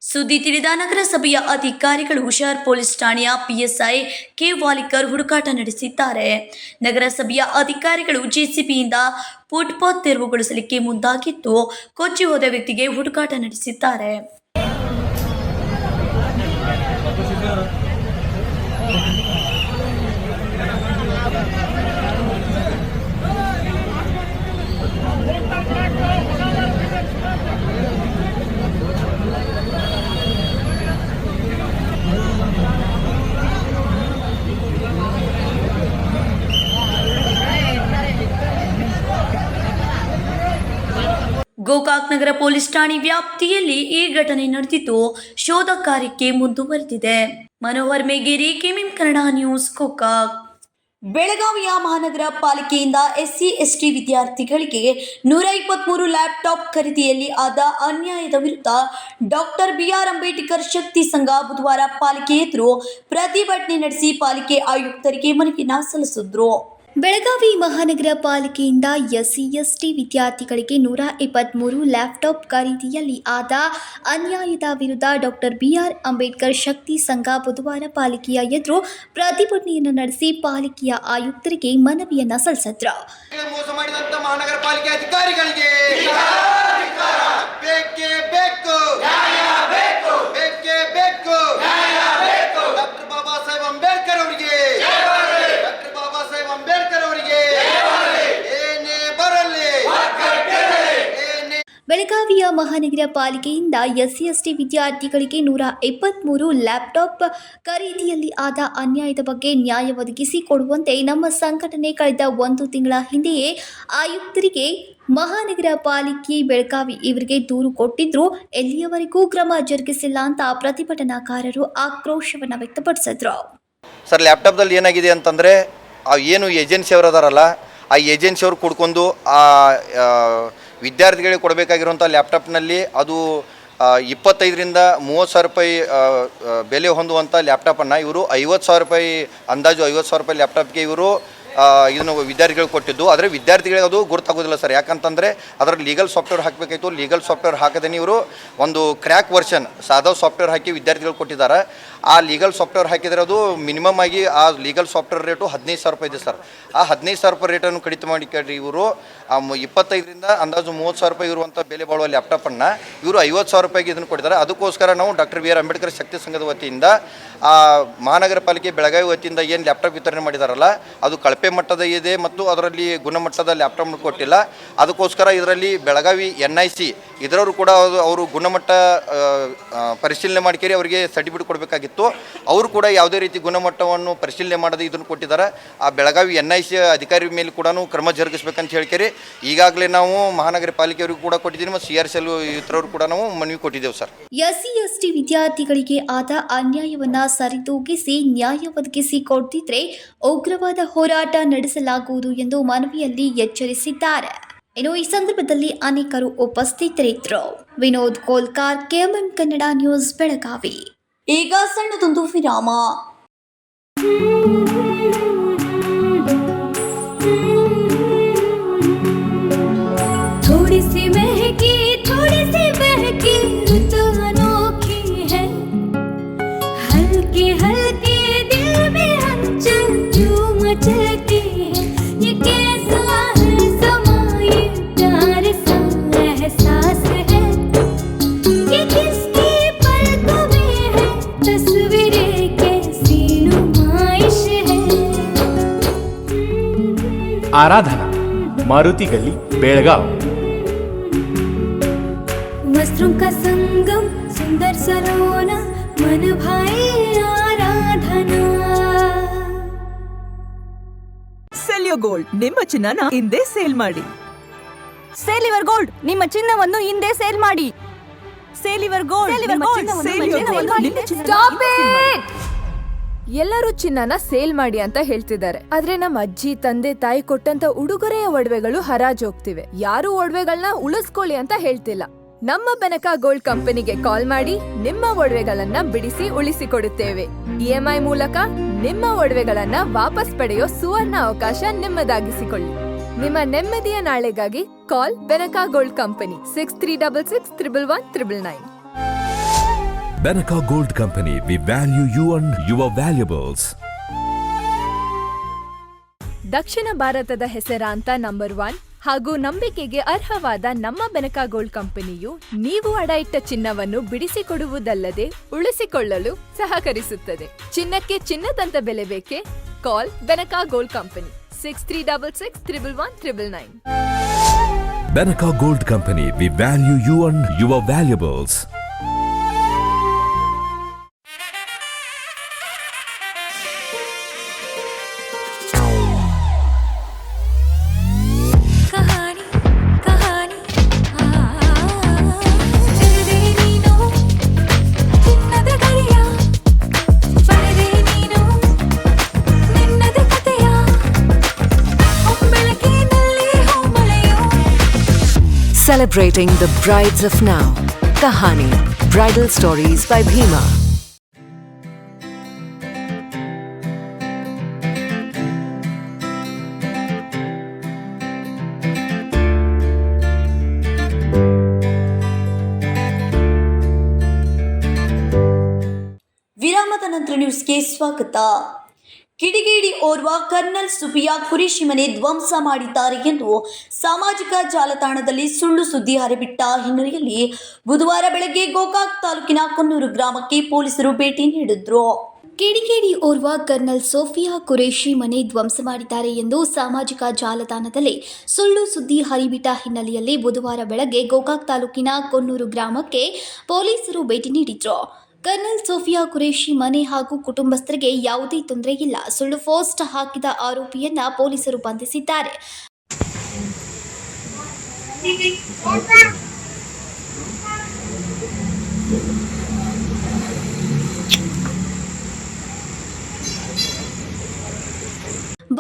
ಸುದ್ದಿ ತಿಳಿದ ನಗರಸಭೆಯ ಅಧಿಕಾರಿಗಳು ಶಹರ್ ಪೊಲೀಸ್ ಠಾಣೆಯ ಪಿಎಸ್ಐ ಕೆ ವಾಲಿಕರ್ ಹುಡುಕಾಟ ನಡೆಸಿದ್ದಾರೆ. ನಗರಸಭೆಯ ಅಧಿಕಾರಿಗಳು ಜೆಸಿಬಿಯಿಂದ ಫುಟ್ಪಾತ್ ತೆರವುಗೊಳಿಸಲಿಕ್ಕೆ ಮುಂದಾಗಿದ್ದು ಕೊಚ್ಚಿ ಹೋದ ವ್ಯಕ್ತಿಗೆ ಹುಡುಕಾಟ ನಡೆಸಿದ್ದಾರೆ. ಗೋಕಾಕ್ ನಗರ ಪೊಲೀಸ್ ಠಾಣೆ ವ್ಯಾಪ್ತಿಯಲ್ಲಿ ಈ ಘಟನೆ ನಡೆದಿದ್ದು ಶೋಧ ಕಾರ್ಯಕ್ಕೆ ಮುಂದುವರೆದಿದೆ. Manohar Megeri, KMM Kannada news, Gokak. ಬೆಳಗಾವಿಯ ಮಹಾನಗರ ಪಾಲಿಕೆಯಿಂದ SC/ST ವಿದ್ಯಾರ್ಥಿಗಳಿಗೆ 123 ಲ್ಯಾಪ್ಟಾಪ್ ಖರೀದಿಯಲ್ಲಿ ಆದ ಅನ್ಯಾಯದ ವಿರುದ್ಧ ಡಾಕ್ಟರ್ BR ಅಂಬೇಡ್ಕರ್ ಶಕ್ತಿ ಸಂಘ ಬುಧವಾರ ಪಾಲಿಕೆ ಎದುರು ಪ್ರತಿಭಟನೆ ನಡೆಸಿ ಪಾಲಿಕೆ ಆಯುಕ್ತರಿಗೆ ಮನವಿಯನ್ನು ಸಲ್ಲಿಸಿದ್ರು. ಬೆಳಗಾವಿ ಮಹಾನಗರ ಪಾಲಿಕೆಯಿಂದ SC/ST ವಿದ್ಯಾರ್ಥಿಗಳಿಗೆ 123 ಲ್ಯಾಪ್ಟಾಪ್ ಖರೀದಿಯಲ್ಲಿ ಆದ ಅನ್ಯಾಯದ ವಿರುದ್ಧ ಡಾಕ್ಟರ್ BR ಅಂಬೇಡ್ಕರ್ ಶಕ್ತಿ ಸಂಘ ಬುಧವಾರ ಪಾಲಿಕೆಯ ಎದುರು ಪ್ರತಿಭಟನೆಯನ್ನು ನಡೆಸಿ ಪಾಲಿಕೆಯ ಆಯುಕ್ತರಿಗೆ ಮನವಿಯನ್ನು ಸಲ್ಲಿಸಿದ್ರು. ಮೋಸ ಮಾಡಿದಂತ ಮಹಾನಗರ ಪಾಲಿಕೆ ಅಧಿಕಾರಿಗಳಿಗೆ ಬೇಕೇ ಬೇಕು, ಬೇಕೇ ಬೇಕು. ಡಾಕ್ಟರ್ ಬಾಬಾ ಸಾಹೇಬ್ ಅಂಬೇಡ್ಕರ್ ಅವರಿಗೆ, ಡಾಕ್ಟರ್ ಬಾಬಾ ಸಾಹೇಬ್ ಅಂಬೇಡ್ಕರ್ ಅವರಿಗೆ ಏನೇ ಬರಲಿ. ಬೆಳಗಾವಿಯ ಮಹಾನಗರ ಪಾಲಿಕೆಯಿಂದ SC/ST ವಿದ್ಯಾರ್ಥಿಗಳಿಗೆ 123 ಲ್ಯಾಪ್ಟಾಪ್ ಖರೀದಿಯಲ್ಲಿ ಆದ ಅನ್ಯಾಯದ ಬಗ್ಗೆ ನ್ಯಾಯ ಒದಗಿಸಿ ಕೊಡುವಂತೆ ನಮ್ಮ ಸಂಘಟನೆ ಕಳೆದ 1 ತಿಂಗಳ ಹಿಂದೆಯೇ ಆಯುಕ್ತರಿಗೆ ಮಹಾನಗರ ಪಾಲಿಕೆ ಬೆಳಗಾವಿ ಇವರಿಗೆ ದೂರು ಕೊಟ್ಟಿದ್ರು. ಎಲ್ಲಿಯವರೆಗೂ ಕ್ರಮ ಜರುಗಿಸಿಲ್ಲ ಅಂತ ಪ್ರತಿಭಟನಾಕಾರರು ಆಕ್ರೋಶವನ್ನು ವ್ಯಕ್ತಪಡಿಸಿದ್ರು. ಸರ್, ಲ್ಯಾಪ್ಟಾಪ್ದಲ್ಲಿ ಏನಾಗಿದೆ ಅಂತಂದರೆ ಏನು ಏಜೆನ್ಸಿಯವರು ಅದಾರಲ್ಲ, ಆ ಏಜೆನ್ಸಿಯವರು ಕುಡ್ಕೊಂಡು ಆ ವಿದ್ಯಾರ್ಥಿಗಳಿಗೆ ಕೊಡಬೇಕಾಗಿರುವಂಥ ಲ್ಯಾಪ್ಟಾಪ್ನಲ್ಲಿ ಅದು 25ರಿಂದ 30,000 ರೂಪಾಯಿ ಬೆಲೆ ಹೊಂದುವಂಥ ಲ್ಯಾಪ್ಟಾಪನ್ನು ಇವರು 50,000 ರೂಪಾಯಿ, ಅಂದಾಜು 50,000 ರೂಪಾಯಿ ಲ್ಯಾಪ್ಟಾಪ್ಗೆ ಇವರು ಇದನ್ನು ವಿದ್ಯಾರ್ಥಿಗಳಿಗೆ ಕೊಟ್ಟಿದ್ದು. ಆದರೆ ವಿದ್ಯಾರ್ಥಿಗಳಿಗೆ ಅದು ಗುರುತಾಗೋದಿಲ್ಲ ಸರ್. ಯಾಕಂತಂದರೆ ಅದರ ಲೀಗಲ್ ಸಾಫ್ಟ್ವೇರ್ ಹಾಕಬೇಕಾಯಿತು. ಲೀಗಲ್ ಸಾಫ್ಟ್ವೇರ್ ಹಾಕದೇ ಇವರು ಒಂದು ಕ್ರ್ಯಾಕ್ ವರ್ಷನ್ ಸಾದಾ ಸಾಫ್ಟ್ವೇರ್ ಹಾಕಿ ವಿದ್ಯಾರ್ಥಿಗಳು ಕೊಟ್ಟಿದ್ದಾರೆ. ಆ ಲೀಗಲ್ ಸಾಫ್ಟ್ವೇರ್ ಹಾಕಿದರೆ ಅದು ಮಿನಿಮಮ್ ಆಗಿ ಆ ಲೀಗಲ್ ಸಾಫ್ಟ್ವೇರ್ ರೇಟು 15,000 ರೂಪಾಯಿ ಇದೆ ಸರ್. ಆ 15,000 ರೂಪಾಯಿ ರೇಟನ್ನು ಕಡಿತ ಮಾಡಿ ಇವರು 25ರಿಂದ ಅಂದಾಜು 30,000 ರೂಪಾಯಿ ಇರುವಂಥ ಬೆಲೆ ಬಾಳುವ ಲ್ಯಾಪ್ಟಾಪನ್ನು ಇವರು 50,000 ರೂಪಾಯಿಗೆ ಇದನ್ನು ಕೊಟ್ಟಿದ್ದಾರೆ. ಅದಕ್ಕೋಸ್ಕರ ನಾವು ಡಾಕ್ಟರ್ BR ಅಂಬೇಡ್ಕರ್ ಶಕ್ತಿ ಸಂಘದ ವತಿಯಿಂದ ಆ ಮಹಾನಗರ ಪಾಲಿಕೆ ಬೆಳಗಾವಿ ವತಿಯಿಂದ ಏನು ಲ್ಯಾಪ್ಟಾಪ್ ವಿತರಣೆ ಮಾಡಿದಾರಲ್ಲ ಅದು ಕಳಪೆ ಮಟ್ಟದ ಇದೆ ಮತ್ತು ಅದರಲ್ಲಿ ಗುಣಮಟ್ಟದ ಲ್ಯಾಪ್ಟಾಪ್ ಕೊಟ್ಟಿಲ್ಲ. ಅದಕ್ಕೋಸ್ಕರ ಇದರಲ್ಲಿ ಬೆಳಗಾವಿ NIC ಇದರವರು ಕೂಡ ಅವರು ಗುಣಮಟ್ಟ ಪರಿಶೀಲನೆ ಮಾಡ್ಕೇರಿ ಅವರಿಗೆ ಸರ್ಟಿಫಿಕೇಟ್ ಕೊಡಬೇಕಾಗಿತ್ತು. ಅವರು ಕೂಡ ಯಾವುದೇ ರೀತಿ ಗುಣಮಟ್ಟವನ್ನು ಪರಿಶೀಲನೆ ಮಾಡದೆ ಇದನ್ನು ಕೊಟ್ಟಿದ್ದಾರೆ. ಆ ಬೆಳಗಾವಿ NIC ಅಧಿಕಾರಿ ಮೇಲೆ ಕೂಡ ಕ್ರಮ ಜರುಗಿಸ್ಬೇಕಂತ ಹೇಳ್ಕೇರಿ ಈಗಾಗಲೇ ನಾವು ಮಹಾನಗರ ಪಾಲಿಕೆಯವರಿಗೂ ಕೂಡ ಕೊಟ್ಟಿದ್ದೀವಿ ಮತ್ತು CRCL ಇತರವರು ಕೂಡ ನಾವು ಮನವಿ ಕೊಟ್ಟಿದ್ದೇವೆ ಸರ್. SC/ST ವಿದ್ಯಾರ್ಥಿಗಳಿಗೆ ಆದ ಅನ್ಯಾಯವನ್ನ ಸರಿದೂಗಿಸಿ ನ್ಯಾಯ ಒದಗಿಸಿ ಕೊಡ್ತಿದ್ರೆ ಉಗ್ರವಾದ ಹೋರಾಟ ನಡೆಸಲಾಗುವುದು ಎಂದು ಮನವಿಯಲ್ಲಿ ಎಚ್ಚರಿಸಿದ್ದಾರೆ. ಇನ್ನು ಈ ಸಂದರ್ಭದಲ್ಲಿ ಅನೇಕರು ಉಪಸ್ಥಿತರಿದ್ದರು. Vinod Kolkar, KMM Kannada news, Belagavi. ಈಗ ಸಣ್ಣದೊಂದು ವಿರಾಮ. थोड़ी सी महकी थोड़ी सी बहकी रुत अनोखी है, हल्के हल्के दिल में हलचल जो मचलती है, ये कैसा है समा, ये प्यार सा एहसास है, ये किसकी पलकों में है तस्वीरें कैसी नुमाइश है. आराधना, मारुति गली, बेळगाव. वस्त्रों का संगम, सुंदर सलोना, मन भाई आराधना. ಸೆಲ್ಯೋ ಗೋಲ್ಡ್, ನಿಮ್ಮ ಚಿನ್ನನ ಹಿಂದೆ ಸೇಲ್ ಮಾಡಿ. ಸೇಲಿವರ್ ಗೋಲ್ಡ್, ನಿಮ್ಮ ಚಿನ್ನವನ್ನು ಹಿಂದೆ ಸೇಲ್ ಮಾಡಿ. ಸೇಲಿವರ್ ಗೋಲ್ಡ್, ನಿಮ್ಮ ಚಿನ್ನವನ್ನು Stop it! ಎಲ್ಲರೂ ಚಿನ್ನನ ಸೇಲ್ ಮಾಡಿ ಅಂತ ಹೇಳ್ತಿದ್ದಾರೆ, ಆದ್ರೆ ನಮ್ಮ ಅಜ್ಜಿ ತಂದೆ ತಾಯಿ ಕೊಟ್ಟಂತ ಉಡುಗೊರೆಯ ಒಡವೆಗಳು ಹರಾಜೋಗ್ತಿವೆ. ಯಾರು ಒಡವೆಗಳನ್ನ ಉಳಿಸ್ಕೊಳ್ಳಿ ಅಂತ ಹೇಳ್ತಿಲ್ಲ. ನಮ್ಮ ಬೆನಕ ಗೋಲ್ಡ್ ಕಂಪನಿಗೆ ಕಾಲ್ ಮಾಡಿ ನಿಮ್ಮ ಒಡವೆಗಳನ್ನ ಬಿಡಿಸಿ ಉಳಿಸಿಕೊಡುತ್ತೇವೆ. EMI ಮೂಲಕ ನಿಮ್ಮ ಒಡವೆಗಳನ್ನ ವಾಪಸ್ ಪಡೆಯೋ ಸುವರ್ಣ ಅವಕಾಶ ನಿಮ್ಮದಾಗಿಸಿಕೊಳ್ಳಿ. ನಿಮ್ಮ ನೆಮ್ಮದಿಯ ನಾಳೆಗಾಗಿ ಕಾಲ್ Benaka gold company 6366 111 999. Benaka Gold Company, we value you and your valuables. ದಕ್ಷಿಣ ಭಾರತದ ಹೆಸರಾಂತ ನಂಬರ್ 1 ಹಾಗೂ ನಂಬಿಕೆಗೆ ಅರ್ಹವಾದ ನಮ್ಮ ಬೆನಕ ಗೋಲ್ಡ್ ಕಂಪನಿಯು ನೀವು ಅಡ ಇಟ್ಟ ಚಿನ್ನವನ್ನು ಬಿಡಿಸಿಕೊಡುವುದಲ್ಲದೆ ಉಳಿಸಿಕೊಳ್ಳಲು ಸಹಕರಿಸುತ್ತದೆ. ಚಿನ್ನಕ್ಕೆ ಚಿನ್ನದಂತ ಬೆಲೆ ಬೇಕೆ? ಕಾಲ್ Benaka gold company 6366 111 999. Benaka Gold Company, we value you and your valuables. Celebrating the brides of now. Kahani, Bridal Stories by Bhima. ವಿರಾಮದ ನಂತರ ನ್ಯೂಸ್ಗೆ ಸ್ವಾಗತ. ಕಿಡಿಗೇಡಿ ಓರ್ವ ಕರ್ನಲ್ ಸುಫಿಯಾ ಕುರೇಶಿ ಮನೆ ಧ್ವಂಸ ಮಾಡಿದ್ದಾರೆ ಎಂದು ಸಾಮಾಜಿಕ ಜಾಲತಾಣದಲ್ಲಿ ಸುಳ್ಳು ಸುದ್ದಿ ಹರಿಬಿಟ್ಟ ಹಿನ್ನೆಲೆಯಲ್ಲಿ ಬುಧವಾರ ಬೆಳಗ್ಗೆ ಗೋಕಾಕ್ ತಾಲೂಕಿನ ಕೊನ್ನೂರು ಗ್ರಾಮಕ್ಕೆ ಪೊಲೀಸರು ಭೇಟಿ ನೀಡಿದ್ರು. ಕಿಡಿಗೇಡಿ ಓರ್ವ ಕರ್ನಲ್ ಸೋಫಿಯಾ ಕುರೇಶಿ ಮನೆ ಧ್ವಂಸ ಮಾಡಿದ್ದಾರೆ ಎಂದು ಸಾಮಾಜಿಕ ಜಾಲತಾಣದಲ್ಲಿ ಸುಳ್ಳು ಸುದ್ದಿ ಹರಿಬಿಟ್ಟ ಹಿನ್ನೆಲೆಯಲ್ಲಿ ಬುಧವಾರ ಬೆಳಗ್ಗೆ ಗೋಕಾಕ್ ತಾಲೂಕಿನ ಕೊನ್ನೂರು ಗ್ರಾಮಕ್ಕೆ ಪೊಲೀಸರು ಭೇಟಿ ನೀಡಿದ್ರು. ಕರ್ನಲ್ ಸೋಫಿಯಾ ಕುರೇಶಿ ಮನೆ ಹಾಗೂ ಕುಟುಂಬಸ್ಥರಿಗೆ ಯಾವುದೇ ತೊಂದರೆ ಇಲ್ಲ. ಸುಳ್ಳು ಪೋಸ್ಟ್ ಹಾಕಿದ ಆರೋಪಿಯನ್ನ ಪೊಲೀಸರು ಬಂಧಿಸಿದ್ದಾರೆ.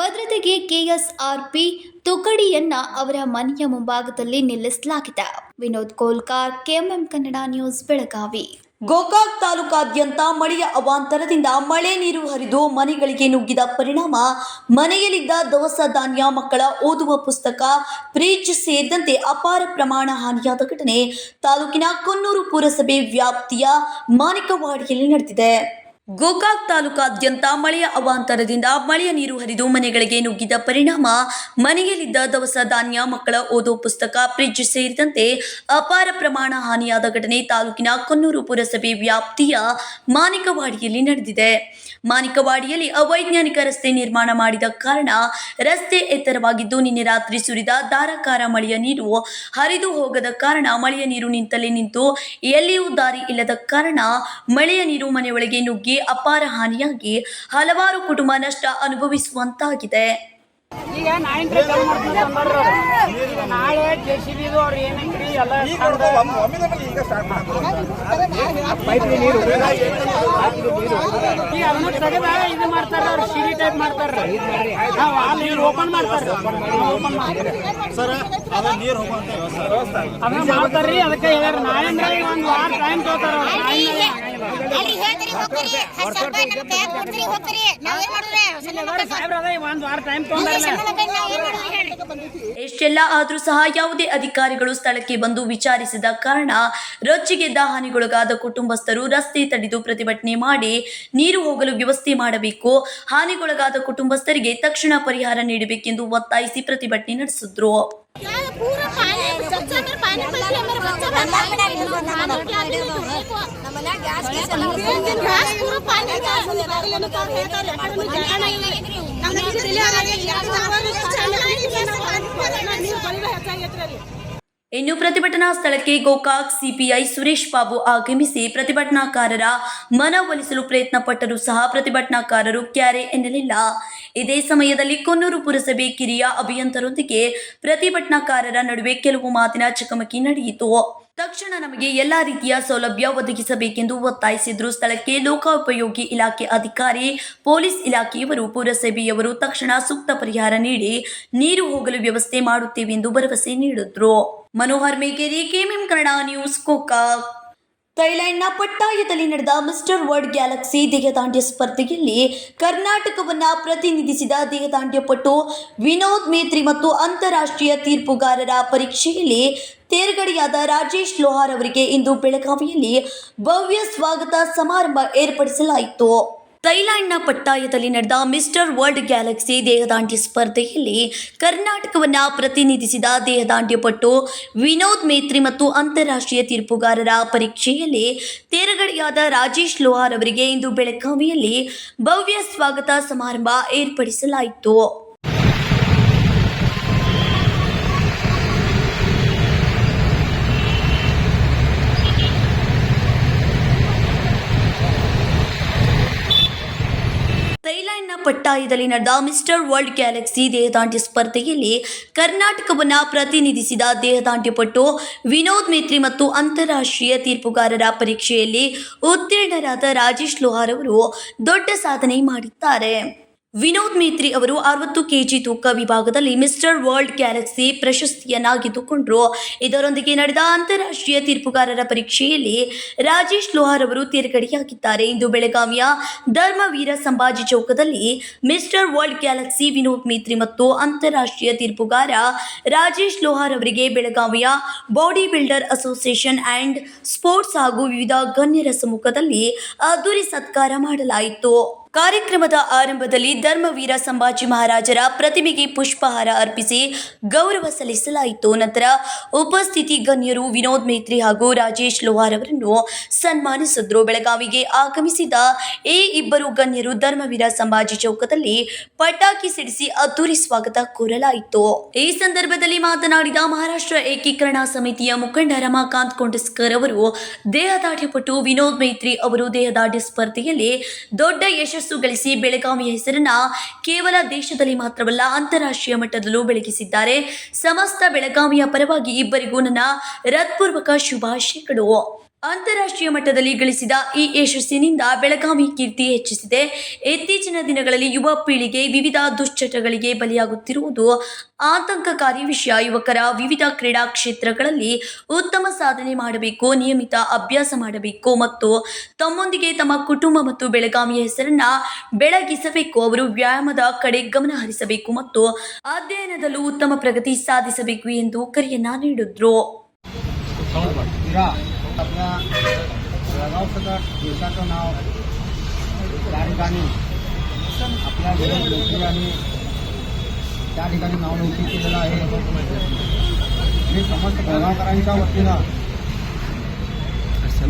ಭದ್ರತೆಗೆ ಕೆಎಸ್ಆರ್ಪಿ ತುಕಡಿಯನ್ನ ಅವರ ಮನೆಯ ಮುಂಭಾಗದಲ್ಲಿ ನಿಲ್ಲಿಸಲಾಗಿದೆ. Vinod Kolkar, KMM Kannada news, Belagavi. ಗೋಕಾಕ್ ತಾಲೂಕಾದ್ಯಂತ ಮಳೆಯ ಅವಾಂತರದಿಂದ ಮಳೆ ನೀರು ಹರಿದು ಮನೆಗಳಿಗೆ ನುಗ್ಗಿದ ಪರಿಣಾಮ ಮನೆಯಲ್ಲಿದ್ದ ದವಸ ಧಾನ್ಯ, ಮಕ್ಕಳ ಓದುವ ಪುಸ್ತಕ, ಫ್ರಿಡ್ಜ್ ಸೇರಿದಂತೆ ಅಪಾರ ಪ್ರಮಾಣ ಹಾನಿಯಾದ ಘಟನೆ ತಾಲೂಕಿನ ಕೊನ್ನೂರು ಪುರಸಭೆ ವ್ಯಾಪ್ತಿಯ ಮಾಣಿಕವಾಡಿಯಲ್ಲಿ ನಡೆದಿದೆ. ಗೋಕಾಕ್ ತಾಲೂಕಾದ್ಯಂತ ಮಳೆಯ ಅವಾಂತರದಿಂದ ಮಳೆಯ ನೀರು ಹರಿದು ಮನೆಗಳಿಗೆ ನುಗ್ಗಿದ ಪರಿಣಾಮ ಮನೆಯಲ್ಲಿದ್ದ ದವಸ ಧಾನ್ಯ, ಮಕ್ಕಳ ಓದೋ ಪುಸ್ತಕ, ಫ್ರಿಡ್ಜ್ ಸೇರಿದಂತೆ ಅಪಾರ ಪ್ರಮಾಣ ಹಾನಿಯಾದ ಘಟನೆ ತಾಲೂಕಿನ ಕೊನ್ನೂರು ಪುರಸಭೆ ವ್ಯಾಪ್ತಿಯ ಮಾಣಿಕವಾಡಿಯಲ್ಲಿ ನಡೆದಿದೆ. ಮಾಣಿಕವಾಡಿಯಲ್ಲಿ ಅವೈಜ್ಞಾನಿಕ ರಸ್ತೆ ನಿರ್ಮಾಣ ಮಾಡಿದ ಕಾರಣ ರಸ್ತೆ ಎತ್ತರವಾಗಿದ್ದು ನಿನ್ನೆ ರಾತ್ರಿ ಸುರಿದ ಧಾರಾಕಾರ ಮಳೆಯ ನೀರು ಹರಿದು ಹೋಗದ ಕಾರಣ ಮಳೆಯ ನೀರು ನಿಂತಲೇ ನಿಂತು ಎಲ್ಲಿಯೂ ದಾರಿ ಇಲ್ಲದ ಕಾರಣ ಮಳೆಯ ನೀರು ಮನೆಯೊಳಗೆ ನುಗ್ಗಿ ಅಪಾರ ಹಾನಿಯಾಗಿ ಹಲವಾರು ಕುಟುಂಬ ನಷ್ಟ ಅನುಭವಿಸುವಂತಾಗಿದೆ. ಈಗ ನಾಳೆ JCB ಅವ್ರು ಏನಂದ್ರಿ ಎಲ್ಲ ಈಗ ಅದನ್ನ ತೆಗೆದ ಇದು ಮಾಡ್ತಾರ ಅವ್ರು ಸಿಡಿ ಟೈಪ್ ಮಾಡ್ತಾರ ಓಪನ್ ಮಾಡ್ತಾರ ಅದನ್ನ ಮಾಡ್ತಾರ್ರಿ. ಅದಕ್ಕೆ ಹೇಳ್ಯಾರ ನಾಳೆ ಒಂದ್ ವಾರ ಟೈಮ್ ತಗೋತಾರ. ಒಂದ್ ವಾರ ಟೈಮ್ ಎಷ್ಟೆಲ್ಲ ಆದರೂ ಸಹ ಯಾವುದೇ ಅಧಿಕಾರಿಗಳು ಸ್ಥಳಕ್ಕೆ ಬಂದು ವಿಚಾರಿಸಿದ ಕಾರಣ ರೊಚ್ಚಿಗೆದ್ದ ಹಾನಿಗೊಳಗಾದ ಕುಟುಂಬಸ್ಥರು ರಸ್ತೆ ತಡೆದು ಪ್ರತಿಭಟನೆ ಮಾಡಿ ನೀರು ಹೋಗಲು ವ್ಯವಸ್ಥೆ ಮಾಡಬೇಕು, ಹಾನಿಗೊಳಗಾದ ಕುಟುಂಬಸ್ಥರಿಗೆ ತಕ್ಷಣ ಪರಿಹಾರ ನೀಡಬೇಕೆಂದು ಒತ್ತಾಯಿಸಿ ಪ್ರತಿಭಟನೆ ನಡೆಸಿದ್ರು. ಇನ್ನು ಪ್ರತಿಭಟನಾ ಸ್ಥಳಕ್ಕೆ ಗೋಕಾಕ್ ಸಿಪಿಐ ಸುರೇಶ್ ಬಾಬು ಆಗಮಿಸಿ ಪ್ರತಿಭಟನಾಕಾರರ ಮನವೊಲಿಸಲು ಪ್ರಯತ್ನ ಪಟ್ಟರೂ ಸಹ ಪ್ರತಿಭಟನಾಕಾರರು ಕ್ಯಾರೆ ಎನ್ನಲಿಲ್ಲ. ಇದೇ ಸಮಯದಲ್ಲಿ ಕೊಣ್ಣೂರು ಪುರಸಭೆ ಕಿರಿಯ ಅಭಿಯಂತರೊಂದಿಗೆ ಪ್ರತಿಭಟನಾಕಾರರ ನಡುವೆ ಕೆಲವು ಮಾತಿನ ಚಕಮಕಿ ನಡೆಯಿತು. ತಕ್ಷಣ ನಮಗೆ ಎಲ್ಲಾ ರೀತಿಯ ಸೌಲಭ್ಯ ಒದಗಿಸಬೇಕೆಂದು ಒತ್ತಾಯಿಸಿದ್ರು. ಸ್ಥಳಕ್ಕೆ ಲೋಕೋಪಯೋಗಿ ಇಲಾಖೆ ಅಧಿಕಾರಿ, ಪೊಲೀಸ್ ಇಲಾಖೆಯವರು, ಪುರಸಭೆಯವರು ತಕ್ಷಣ ಸೂಕ್ತ ಪರಿಹಾರ ನೀಡಿ ನೀರು ಹೋಗಲು ವ್ಯವಸ್ಥೆ ಮಾಡುತ್ತೇವೆ ಎಂದು ಭರವಸೆ ನೀಡಿದ್ರು. Manohar Megeri, KMM Kannada news, Gokak. ಥೈಲ್ಯಾಂಡ್ನ ಪಟ್ಟಾಯದಲ್ಲಿ ನಡೆದ ಮಿಸ್ಟರ್ ವರ್ಲ್ಡ್ ಗ್ಯಾಲಕ್ಸಿ ದೇಹದಾಂಡ್ಯ ಸ್ಪರ್ಧೆಯಲ್ಲಿ ಕರ್ನಾಟಕವನ್ನ ಪ್ರತಿನಿಧಿಸಿದ ದೇಹದಾಂಡ್ಯ ಪಟು ವಿನೋದ್ ಮೇತ್ರಿ ಮತ್ತು ಅಂತಾರಾಷ್ಟ್ರೀಯ ತೀರ್ಪುಗಾರರ ಪರೀಕ್ಷೆಯಲ್ಲಿ ತೇರ್ಗಡೆಯಾದ ರಾಜೇಶ್ ಲೋಹಾರ್ ಅವರಿಗೆ ಇಂದು ಬೆಳಗಾವಿಯಲ್ಲಿ ಭವ್ಯ ಸ್ವಾಗತ ಸಮಾರಂಭ ಏರ್ಪಡಿಸಲಾಯಿತು. ಥೈಲ್ಯಾಂಡ್ನ ಪಟ್ಟಾಯದಲ್ಲಿ ನಡೆದ ಮಿಸ್ಟರ್ ವರ್ಲ್ಡ್ ಗ್ಯಾಲಕ್ಸಿ ದೇಹದಾಂಡ್ಯ ಸ್ಪರ್ಧೆಯಲ್ಲಿ ಕರ್ನಾಟಕವನ್ನ ಪ್ರತಿನಿಧಿಸಿದ ದೇಹದಾಂಡ್ಯ ಪಟು ವಿನೋದ್ ಮೇತ್ರಿ ಮತ್ತು ಅಂತಾರಾಷ್ಟ್ರೀಯ ತೀರ್ಪುಗಾರರ ಪರೀಕ್ಷೆಯಲ್ಲಿ ತೇರ್ಗಡೆಯಾದ ರಾಜೇಶ್ ಲೋಹಾರ್ ಅವರಿಗೆ ಇಂದು ಬೆಳಗಾವಿಯಲ್ಲಿ ಭವ್ಯ ಸ್ವಾಗತ ಸಮಾರಂಭ ಏರ್ಪಡಿಸಲಾಯಿತು. ಥೈಲ್ಯಾಂಡ್ನ ಪಟ್ಟಾಯದಲ್ಲಿ ನಡೆದ ಮಿಸ್ಟರ್ ವರ್ಲ್ಡ್ ಗ್ಯಾಲಕ್ಸಿ ದೇಹದಾಂಡ್ಯ ಸ್ಪರ್ಧೆಯಲ್ಲಿ ಕರ್ನಾಟಕವನ್ನ ಪ್ರತಿನಿಧಿಸಿದ ದೇಹದಾಂಡ್ಯ ಪಟು ವಿನೋದ್ ಮೇತ್ರಿ ಮತ್ತು ಅಂತಾರಾಷ್ಟ್ರೀಯ ತೀರ್ಪುಗಾರರ ಪರೀಕ್ಷೆಯಲ್ಲಿ ಉತ್ತೀರ್ಣರಾದ ರಾಜೇಶ್ ಲೋಹಾರ್ ಅವರು ದೊಡ್ಡ ಸಾಧನೆ ಮಾಡಿದ್ದಾರೆ. ವಿನೋದ್ ಮೇತ್ರಿ ಅವರು 60 kg ತೂಕ ವಿಭಾಗದಲ್ಲಿ ಮಿಸ್ಟರ್ ವರ್ಲ್ಡ್ ಗ್ಯಾಲಕ್ಸಿ ಪ್ರಶಸ್ತಿಯನ್ನ ಗೆದ್ದುಕೊಂಡರು. ಇದರೊಂದಿಗೆ ನಡೆದ ಅಂತಾರಾಷ್ಟ್ರೀಯ ತೀರ್ಪುಗಾರರ ಪರೀಕ್ಷೆಯಲ್ಲಿ ರಾಜೇಶ್ ಲೋಹಾರ್ ಅವರು ತೇರ್ಗಡೆಯಾಗಿದ್ದಾರೆ. ಇಂದು ಬೆಳಗಾವಿಯ ಧರ್ಮವೀರ ಸಂಭಾಜಿ ಚೌಕದಲ್ಲಿ mister world galaxy Vinod Metri ಮತ್ತು ಅಂತಾರಾಷ್ಟ್ರೀಯ ತೀರ್ಪುಗಾರ ರಾಜೇಶ್ ಲೋಹಾರ್ ಅವರಿಗೆ ಬೆಳಗಾವಿಯ body builder association and sports ಹಾಗೂ ವಿವಿಧ ಗಣ್ಯರ ಸಮ್ಮುಖದಲ್ಲಿ ಅದ್ದೂರಿ ಸತ್ಕಾರ ಮಾಡಲಾಯಿತು. ಕಾರ್ಯಕ್ರಮದ ಆರಂಭದಲ್ಲಿ ಧರ್ಮವೀರ ಸಂಭಾಜಿ ಮಹಾರಾಜರ ಪ್ರತಿಮೆಗೆ ಪುಷ್ಪಹಾರ ಅರ್ಪಿಸಿ ಗೌರವ ಸಲ್ಲಿಸಲಾಯಿತು. ನಂತರ ಉಪಸ್ಥಿತಿ ಗಣ್ಯರು ವಿನೋದ್ ಮೇತ್ರಿ ಹಾಗೂ ರಾಜೇಶ್ ಲೋಹಾರ್ ಅವರನ್ನು ಸನ್ಮಾನಿಸಿದ್ರು. ಬೆಳಗಾವಿಗೆ ಆಗಮಿಸಿದ ಈ ಇಬ್ಬರು ಗಣ್ಯರು ಧರ್ಮವೀರ ಸಂಭಾಜಿ ಚೌಕದಲ್ಲಿ ಪಟಾಕಿ ಸಿಡಿಸಿ ಅದ್ದೂರಿ ಸ್ವಾಗತ ಕೋರಲಾಯಿತು. ಈ ಸಂದರ್ಭದಲ್ಲಿ ಮಾತನಾಡಿದ ಮಹಾರಾಷ್ಟ್ರ ಏಕೀಕರಣ ಸಮಿತಿಯ ಮುಖಂಡ ರಮಾಕಾಂತ್ ಕೊಂಡಸ್ಕರ್ ಅವರು, ದೇಹದಾಢ್ಯ ಪಟು ವಿನೋದ್ ಮೇತ್ರಿ ಅವರು ದೇಹದಾಢ್ಯ ಸ್ಪರ್ಧೆಯಲ್ಲಿ ದೊಡ್ಡ ಯಶಸ್ಸು ಗಳಿಸಿ ಬೆಳಗಾವಿಯ ಹೆಸರನ್ನ ಕೇವಲ ದೇಶದಲ್ಲಿ ಮಾತ್ರವಲ್ಲ ಅಂತಾರಾಷ್ಟ್ರೀಯ ಮಟ್ಟದಲ್ಲೂ ಬೆಳಗಿಸಿದ್ದಾರೆ. ಸಮಸ್ತ ಬೆಳಗಾವಿಯ ಪರವಾಗಿ ಇಬ್ಬರಿಗೂ ನನ್ನ ಹೃತ್ಪೂರ್ವಕ ಶುಭಾಶಯಗಳು. ಅಂತಾರಾಷ್ಟ್ರೀಯ ಮಟ್ಟದಲ್ಲಿ ಗಳಿಸಿದ ಈ ಯಶಸ್ಸಿನಿಂದ ಬೆಳಗಾವಿ ಕೀರ್ತಿ ಹೆಚ್ಚಿಸಿದೆ. ಇತ್ತೀಚಿನ ದಿನಗಳಲ್ಲಿ ಯುವ ಪೀಳಿಗೆ ವಿವಿಧ ದುಶ್ಚಟಗಳಿಗೆ ಬಲಿಯಾಗುತ್ತಿರುವುದು ಆತಂಕಕಾರಿ ವಿಷಯ. ಯುವಕರ ವಿವಿಧ ಕ್ರೀಡಾ ಕ್ಷೇತ್ರಗಳಲ್ಲಿ ಉತ್ತಮ ಸಾಧನೆ ಮಾಡಬೇಕು, ನಿಯಮಿತ ಅಭ್ಯಾಸ ಮಾಡಬೇಕು ಮತ್ತು ತಮ್ಮೊಂದಿಗೆ ತಮ್ಮ ಕುಟುಂಬ ಮತ್ತು ಬೆಳಗಾವಿಯ ಹೆಸರನ್ನ ಬೆಳಗಿಸಬೇಕು. ಅವರು ವ್ಯಾಯಾಮದ ಕಡೆ ಗಮನ ಹರಿಸಬೇಕು ಮತ್ತು ಅಧ್ಯಯನದಲ್ಲೂ ಉತ್ತಮ ಪ್ರಗತಿ ಸಾಧಿಸಬೇಕು ಎಂದು ಕರೆಯನ್ನ ನೀಡಿದ್ರು. आपल्या जळगाव सदर देशाचं नाव त्या ठिकाणी आपल्या विनोद मेत्री यांनी त्या ठिकाणी नावनोंदणी केलेलं आहे. मी समस्त बेळगावकरांच्या वतीनं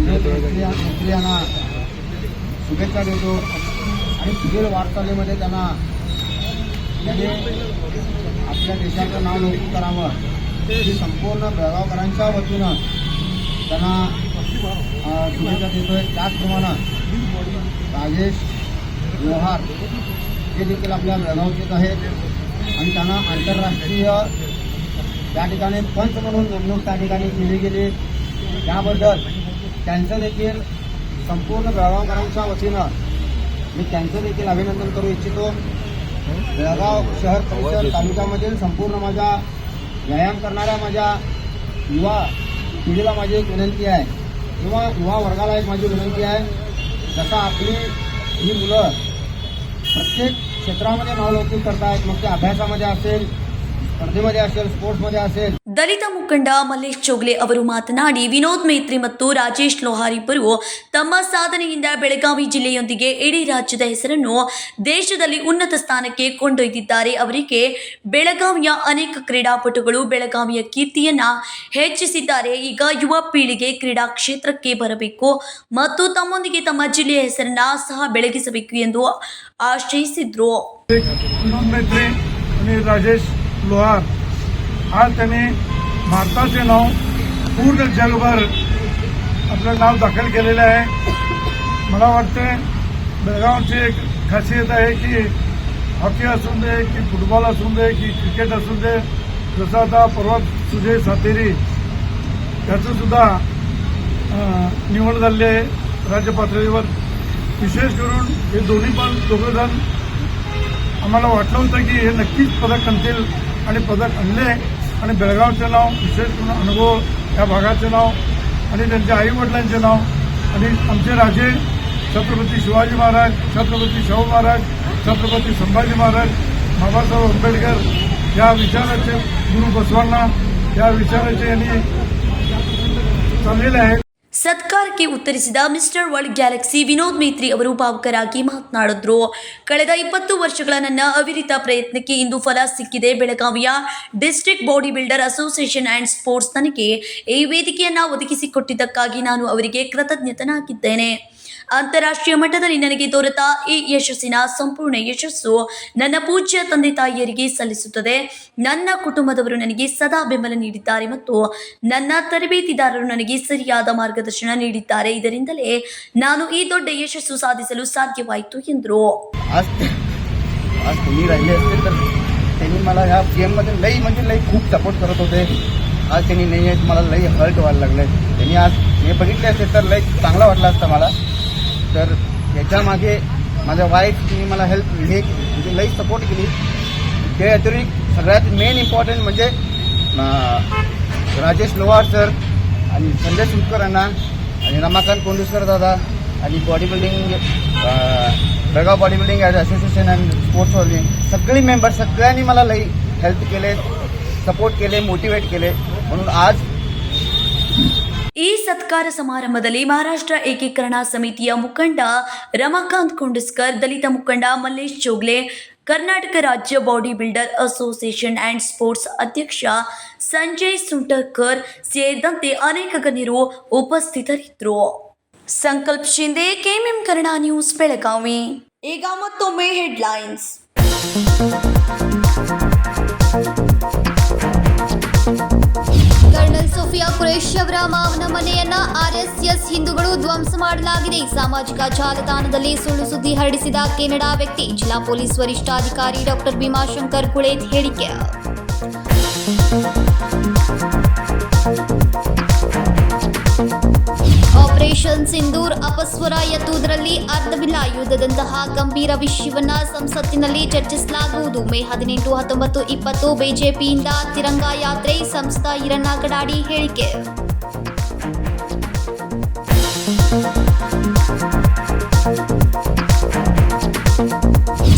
मेत्री यांना शुभेच्छा देतो आणि पुढील वाटचालीमध्ये त्यांनी आपल्या देशाचं नाव नोंदणी करावं ही संपूर्ण बेळगावकरांच्या वतीनं त्यांना शुभेच्छा देतोय. त्याचप्रमाणे राजेश लोहार हे देखील आपल्या बेळगावचेच आहेत. आणि त्यांना आंतरराष्ट्रीय त्या ठिकाणी पंच म्हणून नेमणूक त्या ठिकाणी केली गेली. याबद्दल त्यांचं देखील संपूर्ण बेळगावकरांच्या वतीनं मी त्यांचं देखील अभिनंदन करू इच्छितो. बेळगाव शहर परिसर तालुक्यामधील संपूर्ण माझ्या व्यायाम करणाऱ्या माझ्या युवा पिढीला माझी एक विनंती आहे किंवा युवा वर्गाला एक माझी विनंती आहे. जसं आपली ही मुलं प्रत्येक क्षेत्रामध्ये नावलौकिक करतायत, मग ते अभ्यासामध्ये असेल, ಸ್ಪರ್ಧೆमध्ये ಅसेल, ಸ್ಪೋರ್ಟ್ಸ್मध्ये ಅसेल. ದಲಿತ ಮುಖಂಡ ಮಲ್ಲೇಶ್ ಚೋಗ್ಲೆ ಅವರು ಮಾತನಾಡಿ ವಿನೋದ್ ಮೇತ್ರಿ ಮತ್ತು ರಾಜೇಶ್ ಲೋಹಾರ್ ಇಬ್ಬರು ತಮ್ಮ ಸಾಧನೆಯಿಂದ ಬೆಳಗಾವಿ ಜಿಲ್ಲೆಯೊಂದಿಗೆ ಇಡೀ ರಾಜ್ಯದ ಹೆಸರನ್ನು ದೇಶದಲ್ಲಿ ಉನ್ನತ ಸ್ಥಾನಕ್ಕೆ ಕೊಂಡೊಯ್ದಿದ್ದಾರೆ. ಅವರಿಗೆ ಬೆಳಗಾವಿಯ ಅನೇಕ ಕ್ರೀಡಾಪಟುಗಳು ಬೆಳಗಾವಿಯ ಕೀರ್ತಿಯನ್ನ ಹೆಚ್ಚಿಸಿದ್ದಾರೆ. ಈಗ ಯುವ ಪೀಳಿಗೆ ಕ್ರೀಡಾ ಕ್ಷೇತ್ರಕ್ಕೆ ಬರಬೇಕು ಮತ್ತು ತಮ್ಮೊಂದಿಗೆ ತಮ್ಮ ಜಿಲ್ಲೆಯ ಹೆಸರನ್ನ ಸಹ ಬೆಳಗಿಸಬೇಕು ಎಂದು ಆಶಯಿಸಿದ್ರು. विनोद मेत्री आणि राजेश लोहार आज त्यांनी भारताचे नाव पूर्ण जगभर आपलं नाव दाखल केलेलं आहे. मला वाटते बेळगावची एक खासियत आहे की हॉकी असून दे की फुटबॉल असून दे की क्रिकेट असून दे, जसं आता परवा सुजय सातेरी याचं सुद्धा निवड झाली आहे राज्य पातळीवर. विशेष करून हे दोन्ही पण दोघंजण आम्हाला वाटलं होतं की हे नक्कीच पदक आणतील आणि पदक आणले. आणि बेळगावचं नाव, विशेष करून अनुभव या भागाचं नाव आणि त्यांच्या आईवडिलांचे नाव आणि आमचे राजे छत्रपती शिवाजी महाराज, छत्रपती शाहू महाराज, छत्रपती संभाजी महाराज, बाबासाहेब आंबेडकर या विचाराचे, गुरु बसवांना या विचाराचे यांनी चाललेले आहेत. ಸತ್ಕಾರಕ್ಕೆ ಉತ್ತರಿಸಿದ mister world galaxy Vinod Metri ಅವರು ಭಾವುಕರಾಗಿ ಮಾತನಾಡಿದ್ರು. ಕಳೆದ 20 ವರ್ಷಗಳ ನನ್ನ ಅವಿರತ ಪ್ರಯತ್ನಕ್ಕೆ ಇಂದು ಫಲ ಸಿಕ್ಕಿದೆ. ಬೆಳಗಾವಿಯ district body builder association and sports ನನಗೆ ಈ ವೇದಿಕೆಯನ್ನು ಒದಗಿಸಿಕೊಟ್ಟಿದ್ದಕ್ಕಾಗಿ ನಾನು ಅವರಿಗೆ ಕೃತಜ್ಞತನಾಗಿದ್ದೇನೆ. ಅಂತಾರಾಷ್ಟ್ರೀಯ ಮಟ್ಟದಲ್ಲಿ ನನಗೆ ದೊರೆತ ಈ ಯಶಸ್ಸಿನ ಸಂಪೂರ್ಣ ಯಶಸ್ಸು ನನ್ನ ಪೂಜ್ಯ ತಂದೆ ತಾಯಿಯರಿಗೆ ಸಲ್ಲಿಸುತ್ತದೆ. ನನ್ನ ಕುಟುಂಬದವರು ನನಗೆ ಸದಾ ಬೆಂಬಲ ನೀಡಿದ್ದಾರೆ ಮತ್ತು ನನ್ನ ತರಬೇತಿದಾರರು ನನಗೆ ಸರಿಯಾದ ಮಾರ್ಗದರ್ಶನ ನೀಡಿದ್ದಾರೆ. ಇದರಿಂದಲೇ ನಾನು ಈ ದೊಡ್ಡ ಯಶಸ್ಸು ಸಾಧಿಸಲು ಸಾಧ್ಯವಾಯಿತು ಎಂದರು. आज तुम्ही राहिले असते तर त्यांनी मला ह्या गेममध्ये लई म्हणजे लई खूप सपोर्ट करत होते. आज त्यांनी नाही आहेत, मला लई हर्ट व्हायला लागले. त्यांनी आज हे बघितले असते तर लई चांगला वाटला असता मला. तर याच्यामागे माझ्या वाईफनी मला हेल्प हे म्हणजे लई सपोर्ट केली. ते अतिरिक्त सगळ्यात मेन इम्पॉर्टंट म्हणजे राजेश लोहार सर आणि संजय सुटकर यांना आणि रमाकांत कोंडुस्कर दादा आणि body building Belgaum body building association and स्पोर्ट्सवाले सगळे मेंबर सगळ्यांनी मला लई हेल्प केले, सपोर्ट केले, मोटिवेट केले. म्हणून आज ಈ ಸತ್ಕಾರ ಸಮಾರಂಭದಲ್ಲಿ ಮಹಾರಾಷ್ಟ್ರ ಏಕೀಕರಣ ಸಮಿತಿಯ ಮುಖಂಡ ರಮಾಕಾಂತ್ ಕೊಂಡಸ್ಕರ್, ದಲಿತ ಮುಖಂಡ ಮಲ್ಲೇಶ್ ಚೋಗ್ಲೆ, ಕರ್ನಾಟಕ ರಾಜ್ಯ body builder association and sports ಅಧ್ಯಕ್ಷ ಸಂಜಯ್ ಸುಂಟರ್ಕರ್ ಸೇರಿದಂತೆ ಅನೇಕ ಗಣ್ಯರು ಉಪಸ್ಥಿತರಿದ್ದರು. ಸಂಕಲ್ಪ ಶಿಂದೆ, ಕೆಎಂಎಂ ಕನ್ನಡ ನ್ಯೂಸ್, ಬೆಳಗಾವಿ. ಈಗ ಮತ್ತೊಮ್ಮೆ ಹೆಡ್ಲೈನ್ಸ್. ಕರ್ನಲ್ ಸೋಫಿಯಾ ಕುರೇಶಿ ಅವರ ಮಾವನ ಮನೆಯನ್ನ ಆರ್ಎಸ್ಎಸ್ ಹಿಂದೂಗಳು ಧ್ವಂಸ ಮಾಡಲಾಗಿದೆ. ಸಾಮಾಜಿಕ ಜಾಲತಾಣದಲ್ಲಿ ಸುಳ್ಳು ಸುದ್ದಿ ಹರಡಿಸಿದ ಕೆನಡಾ ವ್ಯಕ್ತಿ. ಜಿಲ್ಲಾ ಪೊಲೀಸ್ ವರಿಷ್ಠಾಧಿಕಾರಿ ಡಾಕ್ಟರ್ ಭೀಮಾಶಂಕರ್ ಕುಳೇತ್ ಹೇಳಿಕೆ. ಆಪರೇಷನ್ ಸಿಂಧೂರ್ ಅಪಸ್ವರ ಎತ್ತುವುದರಲ್ಲಿ ಅರ್ಥವಿಲ್ಲ. ಯುದ್ಧದಂತಹ ಗಂಭೀರ ವಿಷಯವನ್ನ ಸಂಸತ್ತಿನಲ್ಲಿ ಚರ್ಚಿಸಲಾಗುವುದು. ಮೇ 18, 19, 20 ಬಿಜೆಪಿಯಿಂದ ತಿರಂಗಾ ಯಾತ್ರೆ. ಸಂಸದ ಈರಣ್ಣ ಕಡಾಡಿ ಹೇಳಿಕೆ.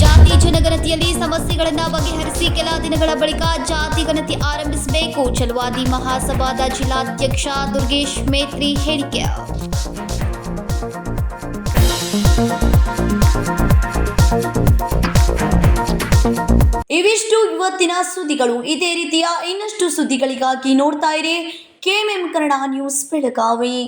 ಜಾತಿ ಜನಗಣತಿಯಲ್ಲಿ ಸಮಸ್ಯೆಗಳನ್ನು ಬಗೆಹರಿಸಿ ಕೆಲ ದಿನಗಳ ಬಳಿಕ ಜಾತಿ ಗಣತಿ ಆರಂಭಿಸಬೇಕು. ಛಲವಾದಿ ಮಹಾಸಭಾದ ಜಿಲ್ಲಾಧ್ಯಕ್ಷ ದುರ್ಗೇಶ್ ಮೇತ್ರಿ ಹೇಳಿಕೆ. ಇವಿಷ್ಟು ಇವತ್ತಿನ ಸುದ್ದಿಗಳು. ಇದೇ ರೀತಿಯ ಇನ್ನಷ್ಟು ಸುದ್ದಿಗಳಿಗಾಗಿ ನೋಡ್ತಾ ಇರಿ ಕೆಎಂಎಂ ಕನ್ನಡ ನ್ಯೂಸ್, ಬೆಳಗಾವಿ.